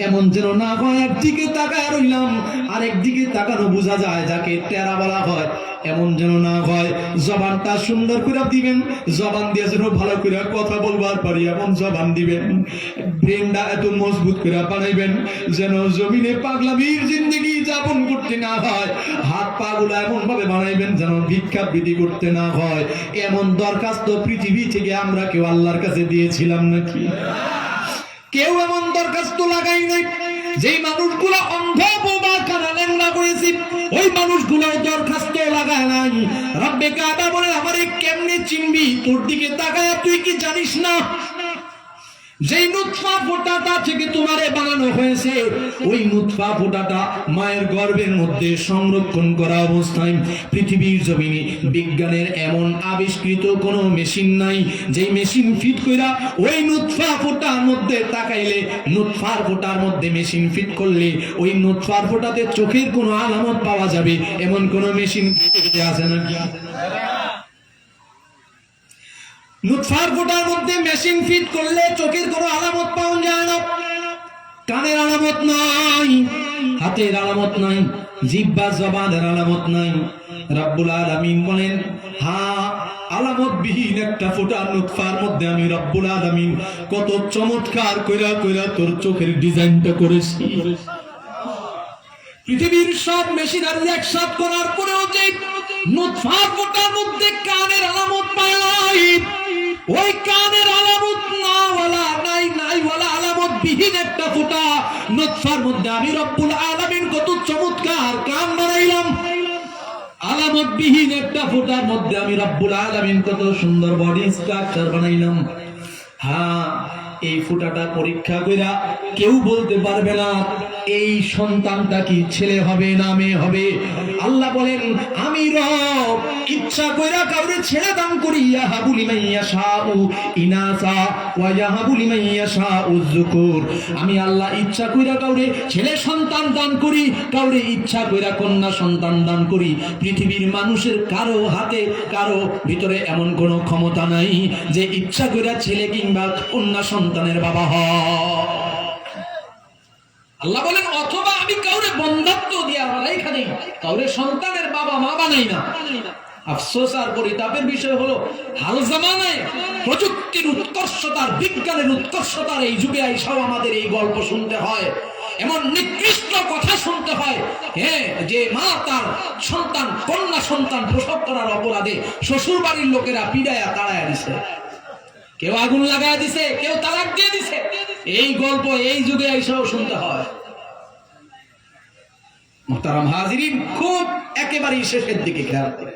এমন যেন না হয় একদিকে তাকায় রইলাম আরেকদিকে তাকানো বোঝা যায়, যাকে টেরা বলা হয়, এমন যেন না হয়। জবানটা সুন্দর করে দিবেন, জবান দিয়ে যেন ভালো করে কথা বলবার পারি এমন জবান দিবেন। ব্রেনটা এত মজবুত করে বানাইবেন যেন জমিনে পাগলামির জিন্দেগি যাপন করতে না হয়। হাত পা গুলো এমন ভাবে বানাইবেন যেন ভিক্ষাবৃত্তি করতে না হয়। এমন দরখাস্ত পৃথিবী থেকে আমরা কেউ আল্লাহর কাছে দিয়েছিলাম নাকি? কেউ এমন দরখাস্ত লাগাই নাই। যেই মানুষগুলো অন্ধ বোবা কানা লেংড়া করেছি ওই মানুষগুলো দরখাস্ত লাগায় নাই। রব্বে কাবা বলে আমারে কেমনে চিনবি? তোর দিকে তাকায় তুই কি জানিস না যেই নুতফা ফোঁটাটা থেকে তোমারে বানানো হয়েছে, ওই নুতফা ফোঁটাটা মায়ের গর্ভের মধ্যে সংরক্ষণ করা অবস্থায় পৃথিবীর জমিনে বিজ্ঞানের এমন আবিষ্কৃত কোনো মেশিন নাই যেই মেশিন ফিট কইরা ওই নুতফা ফোঁটার মধ্যে তাকাইলে, নুতফার ফোঁটার মধ্যে মেশিন ফিট করলে ওই নুতফার ফোঁটাতে চোখের কোনো আলামত পাওয়া যাবে এমন কোনো মেশিন পৃথিবীতে আছে নাকি? নুতফার ফোঁটার মধ্যে মেশিন ফিট করলে চোখের কোনো আলামত পাওয়া যায় না, কানের আলামত নাই, হাতের আলামত নাই, জিহ্বা জবানের আলামত নাই। রব্বুল আলামিন বলেন, হ্যাঁ, আলামত বিহীন একটা ফোঁটা নুতফার মধ্যে আমি রব্বুল আলামিন কত চমৎকার কইরা কইরা তোর চোখের ডিজাইনটা করেছি। পৃথিবীর সব মেশিনারি একসাথ করার পরেও যে নুতফা ফোঁটার মধ্যে কানের আলামত পায় নাই, ওই কানের আলামত নাই আলামত বিহীন একটা ফোঁটা নুতফার মধ্যে আমি রব্বুল আলামিন কত চমৎকার কান বানাইলাম। আলামত বিহীন একটা ফোঁটার মধ্যে আমি রব্বুল আলামিন কত সুন্দর বডি স্ট্রাকচার বানাইলাম। হ্যাঁ, এই ফোঁটাটা পরীক্ষা কইরা কেউ বলতে পারবে না এই সন্তানটা কি ছেলে হবে না মেয়ে হবে। আল্লাহ বলেন, আমি রব ইচ্ছা কইরা কাউরে ছেলে দান করি, ইয়াহাবু লিমান ইয়াশাউ ইনাসা ওয়া ইয়াহাবু লিমান ইয়াশাউ যুকুর। আমি আল্লাহ ইচ্ছা কইরা কাউরে ছেলে সন্তান দান করি, কাউরে ইচ্ছা কইরা কন্যা সন্তান দান করি। পৃথিবীর মানুষের কারো হাতে কারো ভিতরে এমন কোনো ক্ষমতা নাই যে ইচ্ছা কইরা ছেলে কিংবা কন্যা সন্তানের বাবা হয়। আল্লাহ বলেন, অথবা আমি কাউরে বন্ধাত্ব দিয়া এখানে কাউরে সন্তানের বাবা মা বানাই না। আফসোস আর পরিতাপের বিষয় হলো, হাল জামানায় প্রযুক্তির উৎকর্ষতার, বিজ্ঞানের উৎকর্ষতার এই যুগে আইসাও আমাদের এই গল্প শুনতে হয়, এমন নিকৃষ্ট কথা শুনতে হয়। হ্যাঁ, যে মা তার সন্তান কন্যা সন্তান প্রসব করার অপরাধে শ্বশুর বাড়ির লোকেরা পিড়ায়া তাড়ায়া দিছে, কেউ আগুন লাগায় দিছে, কেউ তালাক দিয়ে দিছে। এই গল্প এই যুগে এসেও শুনতে হয়। মুহতারাম হাজিরিন, খুব একেবারে শেষের দিকে খেয়াল করে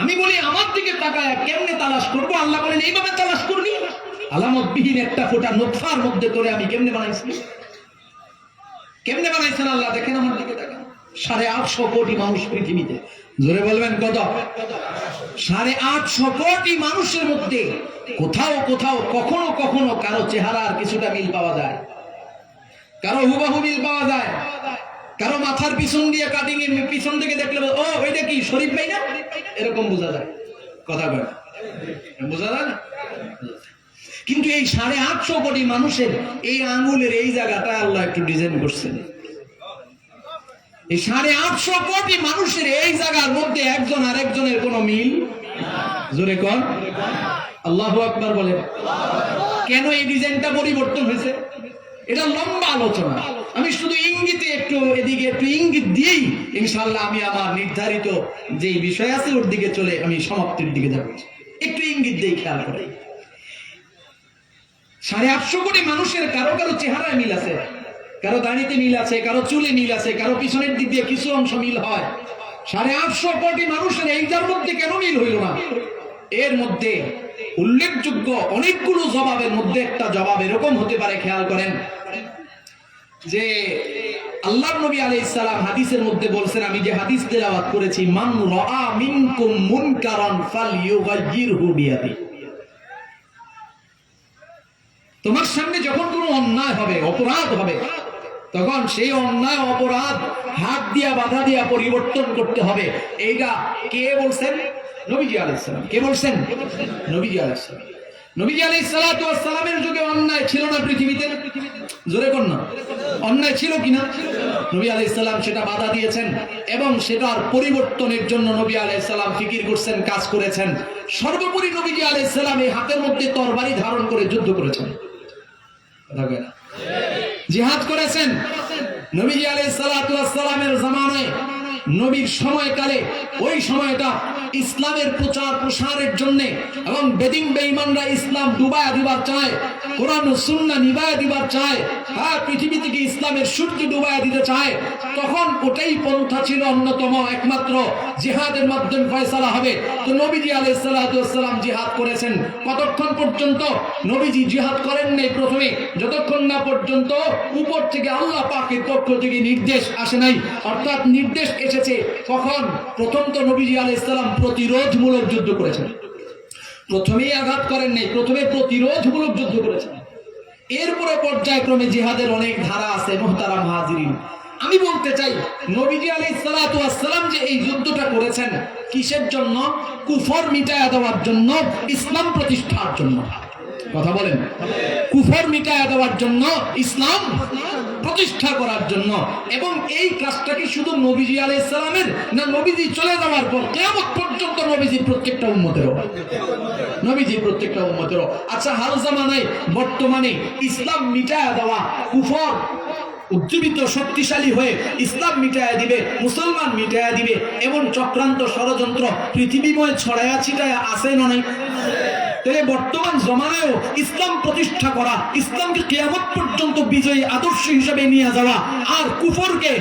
আমি বলি, আমার দিকে তাকায় কেমনে তালাশ করবো? আল্লাহ বলেন, এইভাবে তালাশ করবি। আলামত বিহীন একটা ফোঁটা নুতফার মধ্যে তোরে আমি কেমনে বানাইছি? কেমনে বানাইছেন আল্লাহ? দেখেন আমার দিকে তাকান। 850 কোটি মানুষ পৃথিবীতে, জোরে বলবেন কত? 850 কোটি মানুষের মধ্যে কোথাও কোথাও কখনো কখনো কারো চেহারার কিছুটা মিল পাওয়া যায়, কারো হুবাহু মিল পাওয়া যায়, কারো মাথার পিছন দিয়ে কাটিং এর পিছন থেকে দেখলে ও ওইটা কি শরীফ ভাই না, এরকম বোঝা যায়। কথা বলে বোঝা যায় না? কিন্তু এই 850 কোটি মানুষের এই আঙ্গুলের এই জায়গাটা আল্লাহ একটু ডিজাইন করছেন। এই 850 কোটি মানুষের এই জায়গার মধ্যে একজন আরেকজনের কোনো মিল, জোরে কোন আল্লাহু আকবার বলেন। কেন এই ডিজাইনটা পরিবর্তন হয়েছে? এটা লম্বা আলোচনা, আমি শুধু ইঙ্গিতে একটু এদিকে একটু ইঙ্গিত দিয়েই ইনশাআল্লাহ আমি আমার নির্ধারিত যে বিষয় আছে ওর দিকে চলে আমি সমাপ্তির দিকে যাব। একটু ইঙ্গিত দিয়ে খেয়াল করে, 850 কোটি মানুষের কারো কারো চেহারায় মিল আছে, কারো দাড়িতে মিল আছে, কারো চুলে মিল আছে, কারো পিছনের দিক দিয়ে কিছু অংশ মিল হয়। 850 কোটি মানুষের এইটার মধ্যে কেন মিল হইল না? এর মধ্যে উল্লেখযোগ্য অনেকগুলো জবাবের মধ্যে একটা জবাব এরকম হতে পারে, খেয়াল করেন, যে আল্লাহর নবী আলাইহিস সালাম হাদিসের মধ্যে বলছেন, আমি যে হাদিস তেলাওয়াত করেছি, মান রাআ মিনকুম মুনকারান ফালইউগাইয়িরহু বিয়াদিহি। তোমার সামনে যখন কোনো অন্যায় হবে, অপরাধ হবে, তখন সেই অন্যায় অপরাধ হাত দিয়া বাধা দিয়া পরিবর্তন করতে হবে। এইটা কে বলছেন? নবীজি আলাইহিস সালাম। কে বলছেন? নবীজি আলাইহিস সালাম। নবীজি আলাইহিস সালাতু ওয়াস সালামের যুগে অন্যায় ছিল না পৃথিবীতে? জোরে কোন না, অন্যায় ছিল কিনা? নবী আলাইহিস সালাম সেটা বাধা দিয়েছেন এবং সেটার পরিবর্তনের জন্য নবী আলাইহিস সালাম ফিকির করছেন, কাজ করেছেন। সর্বোপরি নবীজি আলাইহিস সালাম এই হাতের মধ্যে তরবারি ধারণ করে যুদ্ধ করেছেন, জিহাদ করেছেন। নবীজি আলাইহিস সালাতু ওয়াস সালামের জামানায়, নবীর সময়কালে, ওই সময়টা ইসলামের প্রচার প্রসারের জন্য এবং বেদিন বেঈমানরা ইসলাম ডুবায়া দিবার চায়, কোরআন ও সুন্নাহ নিভায়া দিবার চায়, হ্যাঁ পৃথিবী থেকে ইসলামের সূর্য ডুবায়া দিতে চায়, তখন ওটাই পন্থা ছিল অন্যতম একমাত্র, জিহাদের মাধ্যমে ফয়সালা হবে। তো নবীজি আলাইহিস সালাতু ওয়াস সালাম জিহাদ করেছেন কতক্ষণ পর্যন্ত? নবীজি জিহাদ করেন নাই প্রথমে, যতক্ষণ না পর্যন্ত উপর থেকে আল্লাহ পাকের পক্ষ থেকে নির্দেশ আসে নাই। অর্থাৎ নির্দেশ এসেছে কখন? প্রথম তো নবীজি আলাইহিস সালাম প্রতিরোধমূলক যুদ্ধ করেছেন, প্রথমেই আঘাত করেন নাই, প্রথমে প্রতিরোধমূলক যুদ্ধ করেছেন। এরপরে পর্যায়ক্রমে জিহাদের অনেক ধারা আছে। মুহতারাম হাজিরিন, আমি বলতে চাই নবীজি আলাইহিস সালাতু ওয়াস সালাম যে এই যুদ্ধটা করেছেন কিসের জন্য? কুফর মিটায়া দেওয়ার জন্য, ইসলাম প্রতিষ্ঠার জন্য। কথা বলেন, কুফর মিটায়া দেওয়ার জন্য, ইসলাম প্রতিষ্ঠা করার জন্য। এবং এই কাজটা কি শুধু নবীজি আলাইহিস সালামের, না নবীজি চলে যাওয়ার পর কিয়ামত পর্যন্ত নবীজির প্রত্যেকটা উম্মতেরও? নবীজির প্রত্যেকটা উম্মতেরও। আচ্ছা, হাল জামানায় বর্তমানে ইসলাম মিটায়া দেওয়া, কুফর উজ্জীবিত শক্তিশালী হয়ে ইসলাম মিটায়া দিবে, মুসলমান মিটায়া দিবে, এমন চক্রান্ত ষড়যন্ত্র পৃথিবীময় ছড়ায়া ছিটায়া আছে না নাই? তাহলে বর্তমান জমানায়ও ইসলাম প্রতিষ্ঠা করা, ইসলামকে কিয়ামত পর্যন্ত বিজয়ী আদর্শ হিসেবে নিয়ে যাওয়া, আর কুফরকে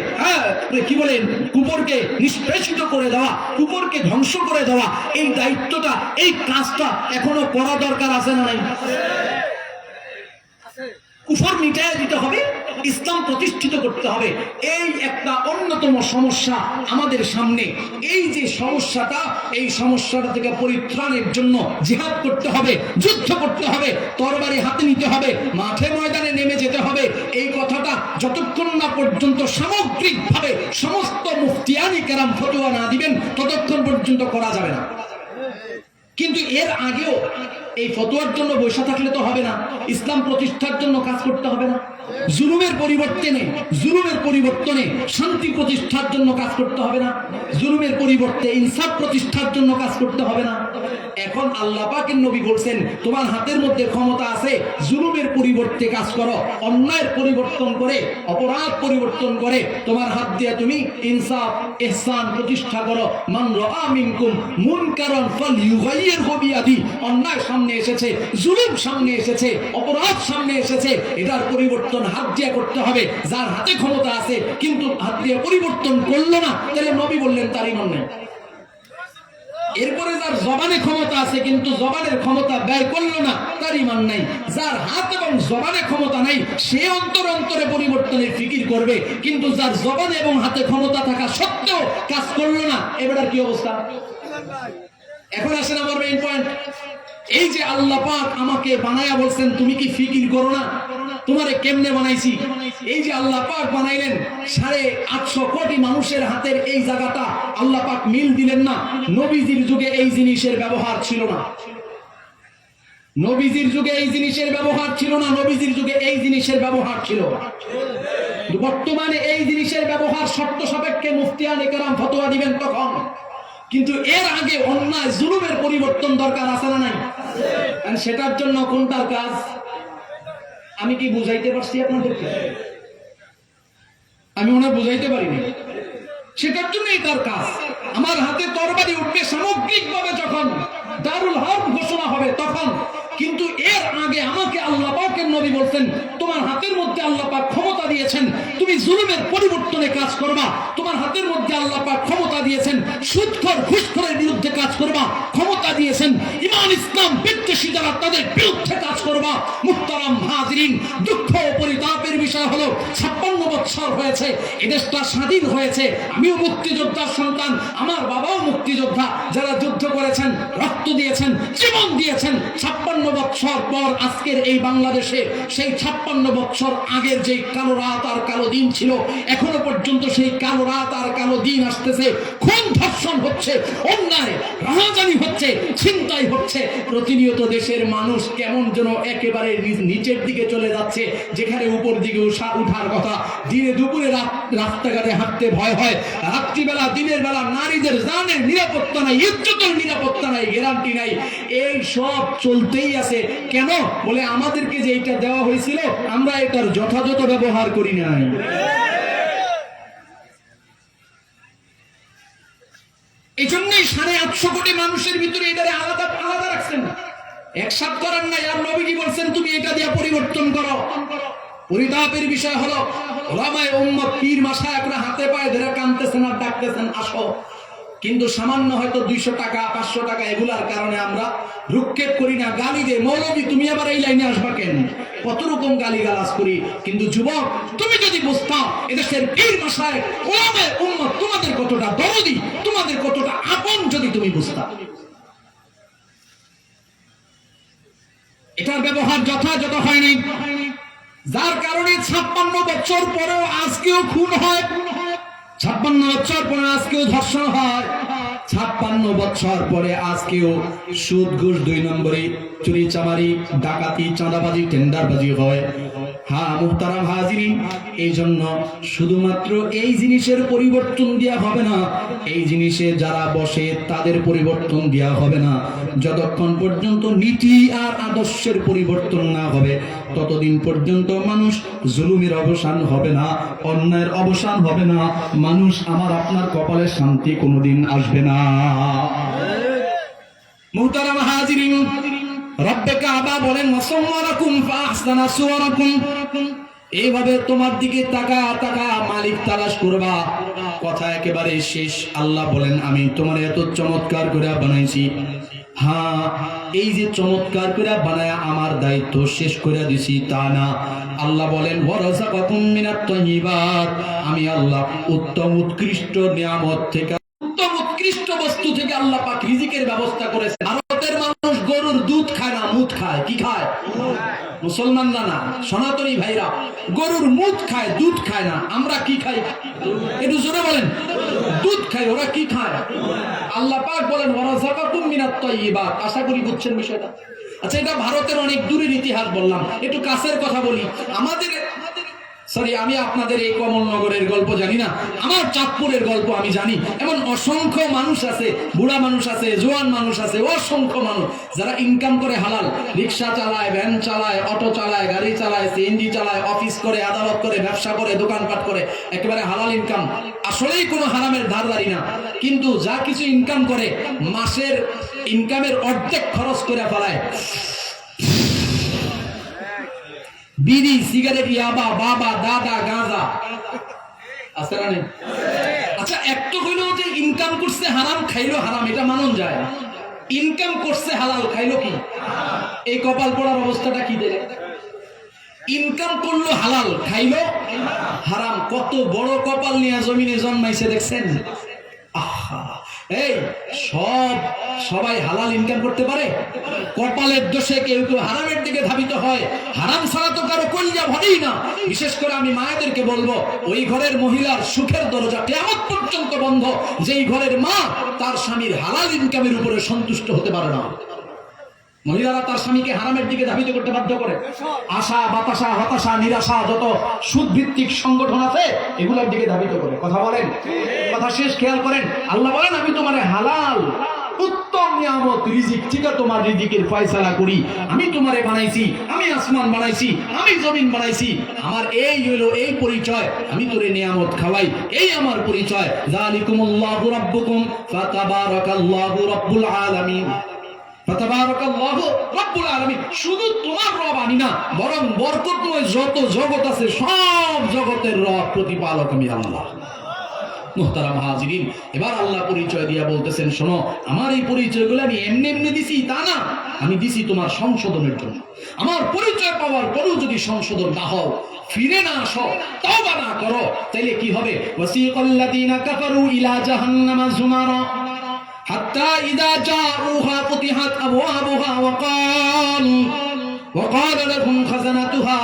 কি বলেন, কুফরকে নিষ্পেষিত করে দেওয়া, কুফরকে ধ্বংস করে দেওয়া, এই দায়িত্বটা, এই কাজটা এখনো করা দরকার আছে না নাই? কুফর মিটায় দিতে হবে, ইসলাম প্রতিষ্ঠিত করতে হবে। এই একটা অন্যতম সমস্যা আমাদের সামনে। এই যে সমস্যাটা, এই সমস্যাটা থেকে পরিত্রাণের জন্য জিহাদ করতে হবে, যুদ্ধ করতে হবে, তরবারি হাতে নিতে হবে, মাঠে ময়দানে নেমে যেতে হবে। এই কথাটা যতক্ষণ না পর্যন্ত সামগ্রিকভাবে সমস্ত মুফতিয়ানি কেরাম ফতোয়া না দিবেন, ততক্ষণ পর্যন্ত করা যাবে না। কিন্তু এর আগেও এই ফতোয়ার জন্য বসে থাকলে তো হবে না, ইসলাম প্রতিষ্ঠার জন্য কাজ করতে হবে না? জুলুমের পরিবর্তনে শান্তি প্রতিষ্ঠার জন্য কাজ করতে হবে না? জুলুমের পরিবর্তে ইনসাফ প্রতিষ্ঠার জন্য কাজ করতে হবে না? এখন আল্লাহ পাকের নবী বলছেন, তোমার হাতের মধ্যে ক্ষমতা আছে, জুলুমের পরিবর্তে কাজ করো, অন্যায়ের পরিবর্তন করে, অপরাধ পরিবর্তন করে তোমার হাত দিয়ে তুমি ইনসাফ ইহসান প্রতিষ্ঠা করো। মান রাআ মিনকুম মুনকারান ফালইউগাইয়িরহু বিয়াদি। অন্যায় সামনে এসেছে, জুলুম সামনে এসেছে, অপরাধ সামনে এসেছে, এটার পরিবর্তন হাত দিয়ে করতে হবে। যার হাতে ক্ষমতা আছে কিন্তু হাত দিয়ে পরিবর্তন করলো না, তাহলে নবী বললেন তার ঈমান নেই। এরপরে যার জবানে ক্ষমতা আছে কিন্তু জবানের ক্ষমতা ব্যয় করলো না, তার ঈমান নাই। যার হাত এবং জবানে ক্ষমতা নাই, সে অন্তরে পরিবর্তনের ফিকির করবে, কিন্তু যার জবানে এবং হাতে ক্ষমতা থাকা সত্ত্বেও কাজ করলো না, এবারে কি অবস্থা? এখন আসেন আমার মেইন পয়েন্ট। এই যে আল্লাহ পাক আমাকে বানায়া বলছেন, তুমি কি ফিকির করো না তোমারে কেমনে বানাইছি? এই যে আল্লাহ পাক বানাইলেন, 850 কোটি মানুষের হাতের এই জায়গাটা আল্লাহ পাক মিল দিলেন না। নবীজির যুগে এই জিনিসের ব্যবহার ছিল না, নবীজির যুগে এই জিনিসের ব্যবহার ছিল না, নবীজির যুগে এই জিনিসের ব্যবহার ছিল। বর্তমানে এই জিনিসের ব্যবহার শর্ত সাপেক্ষে মুফতিয়ানে কেরাম ফতোয়া দিবেন তখন, কিন্তু এর আগে অন্যায় জুলুমের পরিবর্তন দরকার আছে না নাই? সেটার জন্য কোনটার কাজ? আমি কি বুঝাইতে পারছি আপনাদেরকে? আমি মনে বুঝাইতে পারিনি। সেটার জন্য এটার কাজ। আমার হাতে তরবারি উঠবে সামগ্রিকভাবে যখন দারুল হরব ঘোষণা হবে তখন। কিন্তু এর আগে আমাকে আল্লাহ পাকের নবী বলছেন, তোমার হাতের মধ্যে আল্লাহ পাক ক্ষমতা দিয়েছেন, তুমি জুলুমের পরিবর্তনে কাজ করবা। তোমার হাতের মধ্যে আল্লাহ পাক ক্ষমতা দিয়েছেন, সুদখোর ঘুষখোরের বিরুদ্ধে কাজ করবা। ক্ষমতা দিয়েছেন ঈমান ইসলাম বিদ্বেষী যারা, তাদের বিরুদ্ধে কাজ করবা। মুহতারাম হাজিরিন, দুঃখ ও পরিতাপের বিষয় হলো 56 বছর হয়েছে এ দেশটা স্বাধীন হয়েছে। আমিও মুক্তিযোদ্ধার সন্তান, আমার বাবাও মুক্তিযোদ্ধা, যারা যুদ্ধ করেছেন, রক্ত দিয়েছেন, জীবন দিয়েছেন। 56 বছর পর আজকের এই বাংলাদেশে সেই 56 বছর আগের যে কালো রাত আর কালো দিন ছিল, এখনো পর্যন্ত সেই কালো রাত আর কালো দিন আসতেছে। খুন ধর্ষণ হচ্ছে, অন্যায় রাহাজানি হচ্ছে, ছিনতাই হচ্ছে। প্রতিনিয়ত দেশের মানুষ কেমন যেন একেবারে নিচের দিকে চলে যাচ্ছে, যেখানে উপর দিকে উঠার কথা। দিনে দুপুরে রাস্তাঘাটে হাঁটতে ভয় হয়, রাত্রিবেলা দিনের বেলা নারীদের জানের নিরাপত্তা নাই, ইজ্জতের নিরাপত্তা নাই, গ্যারান্টি নাই। এই সব চলতেই আছে। কেন? বলে আমাদেরকে যে এটা দেওয়া হয়েছিল আমরা এটার যথাযথ ব্যবহার করি নাই। এই জন্যই 850 কোটি মানুষের ভিতরে এটারে আলাদা আলাদা রাখছেন। একসাথ করেন না। আর নবীজি বলছেন তুমি এটা দিয়ে পরিবর্তন করো। পরিতাপের বিষয় হলো ওলামায়ে উম্মত পীর মাশায়েখরা হাতে পায়ে ধরে কাঁদতেছেন আর ডাকতেছেন আসো, কিন্তু সামান্য হয়তো 200 টাকা 500 টাকা এগুলার কারণে আমরা ভ্রুক্ষেপ করি না, গালি দেই, মৌলবী তুমি আবার এই লাইনে আসবা কেন, কত রকম গালি গালাজ করি। কিন্তু যুবক তুমি যদি বুঝতাম এদেশের পীর মাশায়েখ ওলামায়ে উম্মত তোমাদের কতটা দরদি, তোমাদের কতটা আপন, যদি তুমি বুঝতাম। এটার ব্যবহার যথাযথ হয়নি, যার কারণে 56 বছর পরেও আজকেও খুন হয়, 56 বছর পরে আজকেও ধর্ষণ হয়, 56 বছর পরে আজকেও সুদ ঘুষ 2 নম্বরে চুরি চামারি ডাকাতি চাঁদাবাজি টেন্ডারবাজি হয়। হ্যাঁ মুহতারাম হাজিরিন, এই জন্য শুধুমাত্র এই জিনিসের পরিবর্তন দেওয়া হবে না, এই জিনিসে যারা বসে তাদের পরিবর্তন দেওয়া হবে না। যতক্ষণ পর্যন্ত নীতি আর আদর্শের পরিবর্তন না হবে ততদিন পর্যন্ত মানুষ জুলুমের অবসান হবে না, অন্যায়ের অবসান হবে না, মানুষ আমার আপনার কপালে শান্তি কোনোদিন আসবে না। মুহতারাম হাজিরিন, রব্বে কাবা বলেন ওয়াসাওয়ারাকুম ফাআহসানা সুওয়ারাকুম, এইভাবে তোমার দিকে তাকা তাকা মালিক তালাশ করবা। কথা একেবারে শেষ। আল্লাহ বলেন আমি তোমার এত চমৎকার করে বানাইছি, হ্যাঁ এই যে চমৎকার করে বানায়া আমার দায়িত্ব শেষ করে দিছি তা না। আল্লাহ বলেন ওয়ারাযাকাকুম মিনাত তাইয়্যিবাত, আমি আল্লাহ উত্তম উৎকৃষ্ট নিয়ামত থেকে, উত্তম উৎকৃষ্ট বস্তু থেকে আল্লাহ পাক রিজিকের ব্যবস্থা করেছে। ভারতের মানুষ গরুর দুধ খায় না, মুদ খায়। কি খায়? মুসলমানরা না, সনাতনী ভাইরা গরুর মুদ খায়, দুধ খায় না। আমরা কি খাই? একটু জোরে বলেন। দুধ খাই, ওরা কি খায়? আল্লাহ পাক বলেন ওয়ারাযাকাকুম মিনাত তাইয়্যিবাত। আশা করি বুঝছেন বিষয়টা। আচ্ছা, এটা ভারতের অনেক দূরের ইতিহাস বললাম, একটু কাছের কথা বলি। আমি আপনাদের এই কমলনগরের গল্প জানি না, আমার চাঁদপুরের গল্প আমি জানি। এমন অসংখ্য মানুষ আছে, বুড়া মানুষ আছে, জোয়ান মানুষ আছে, অসংখ্য মানুষ যারা ইনকাম করে হালাল, রিক্সা চালায়, ভ্যান চালায়, অটো চালায়, গাড়ি চালায়, সিএনজি চালায়, অফিস করে, আদালত করে, ব্যবসা করে, দোকানপাট করে, একেবারে হালাল ইনকাম, আসলেই কোনো হারামের ধারদারি না। কিন্তু যা কিছু ইনকাম করে মাসের ইনকামের অর্ধেক খরচ করে ফেলায় বিড়ি, সিগারেট, ইয়াবা, বাবা, দাদা, গাঁজা। আছে না নেই? আচ্ছা, একটু হইলেও যে ইনকাম করছে হারাম, খাইলো হারাম, এটা মানন যায়। ইনকাম করছে হালাল, খাইলো কি? এই কপাল পড়ার অবস্থাটা কি দেয়? ইনকাম করলো হালাল, খাইলো হারাম। কত বড় কপাল নিয়ে জমিনে জন্মাইছে দেখছেন? এই সবাই হালাল ইনকাম করতে পারে? কপালের দোষে কেউ কেউ হারামের দিকে ধাবিত হয়। হারাম ছাড়া তো কারো কলিজা ভরেই না। বিশেষ করে আমি মায়েদেরকে বলবো, ওই ঘরের মহিলার সুখের দরজা কিয়ামত পর্যন্ত বন্ধ যেই ঘরের মা তার স্বামীর হালাল ইনকামের উপরে সন্তুষ্ট হতে পারে না। মহিলারা তার স্বামীকে হারামের দিকে ধাবিত করতে বাধ্য করে। আশা, বাতাসা, হতাশা, নিরাশা, যত সুদ ভিত্তিক সংগঠন আছে এগুলোর দিকে ধাবিত করে। কথা বলেন, কথা শেষ, খেয়াল করেন। আল্লাহ বলেন আমি তোমার হালাল উত্তম নিয়ামত রিজিক থেকে তোমার রিজিকের ফয়সালা করি। আমি তোমারে বানাইছি, আমি আসমান বানাইছি, আমি জমিন বানাইছি। আমার এই হলো এই পরিচয়, আমি তোরে নিয়ামত খাওয়াই, এই আমার পরিচয়। যালিকুমুল্লাহু রাব্বুকুম ফাতাবারাকাল্লাহু রাব্বুল আলামিন। শুধু তোমার রব আমি না, বরং বরকতময় যত জগৎ আছে সব জগতের রব প্রতিপালক আমি আল্লাহ। মুহতারাম হাজিরিন, এবার আল্লাহ পরিচয় দিয়া বলতেছেন শোনো, আমার এই পরিচয়গুলো আমি এমনি এমনি দিছি তা না, আমি দিছি তোমার সংশোধনের জন্য। আমার পরিচয় পাওয়ার পরেও যদি সংশোধন না হও, ফিরে না আসো, তওবা না করো, তাইলে কি হবে? ওয়াসিকাল্লাযীনা কাফারু ইলা জাহান্নামা যুমারা حتى إذا جاءوها فتحت أبوابها وقال لهم خزنتها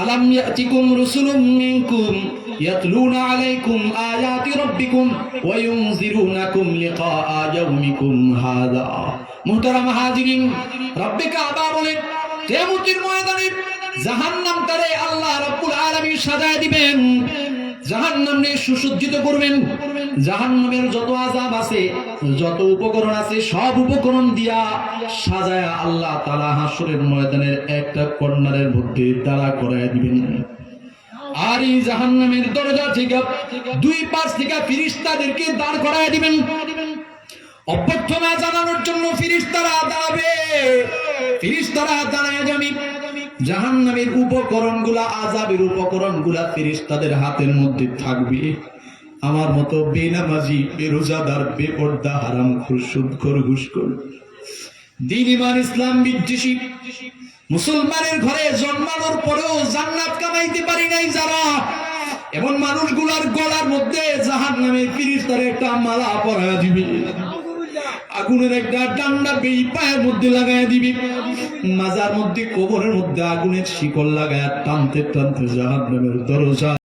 ألم يأتكم رسل منكم يتلون عليكم آيات ربكم وينذرونكم لقاء يومكم هذا। মুহতারাম হাজিরিন, রব্বে কাবা বলেন কিয়ামতের ময়দানে জাহান্নামটারে আল্লাহ রাব্বুল আলামিন সাজায় দিবেন, জাহান্নামে সুসজ্জিত করবেন। জাহান্নামের যত আযাব আছে, যত উপকরণ আছে, সব উপকরণ দিয়া সাজায়া আল্লাহ তাআলা হাসরের ময়দানের একটা কর্নারের মধ্যে দাঁড়া করায় দিবেন। আর এই জাহান্নামের দরজা থেকে দুই পাশ থেকে ফেরেশতাদেরকে দাঁড় করায় দিবেন। অভ্যর্থনা জানানোর জন্য ফেরেশতারা দাঁড়াবে। ফেরেশতারা দাঁড়ায় যাবে, জাহান্নামের উপকরণগুলা, আযাবের উপকরণগুলা ফেরেশতাদের হাতের মধ্যে থাকবে। আমার মতো বেনামাজি, বেরোজাদার, বেপর্দা, হারামখোর, সুদখোর, ঘুষখোর, দ্বীন ইমান ইসলাম বিদ্বেষী মুসলমানের ঘরে জন্মানোর পরেও জান্নাত কামাইতে পারি নাই যারা, এমন মানুষগুলার গলার মধ্যে জাহান্নামের ফেরেশতারা একটা মালা পরায়া দিবে, আগুনের একটা ডান্ডা বেই পায়ের মধ্যে লাগাইয়া দিবে, মাজার মধ্যে, কবরের মধ্যে আগুনের শিকল লাগায়া টানতে টানতে জাহান্নামের দরজা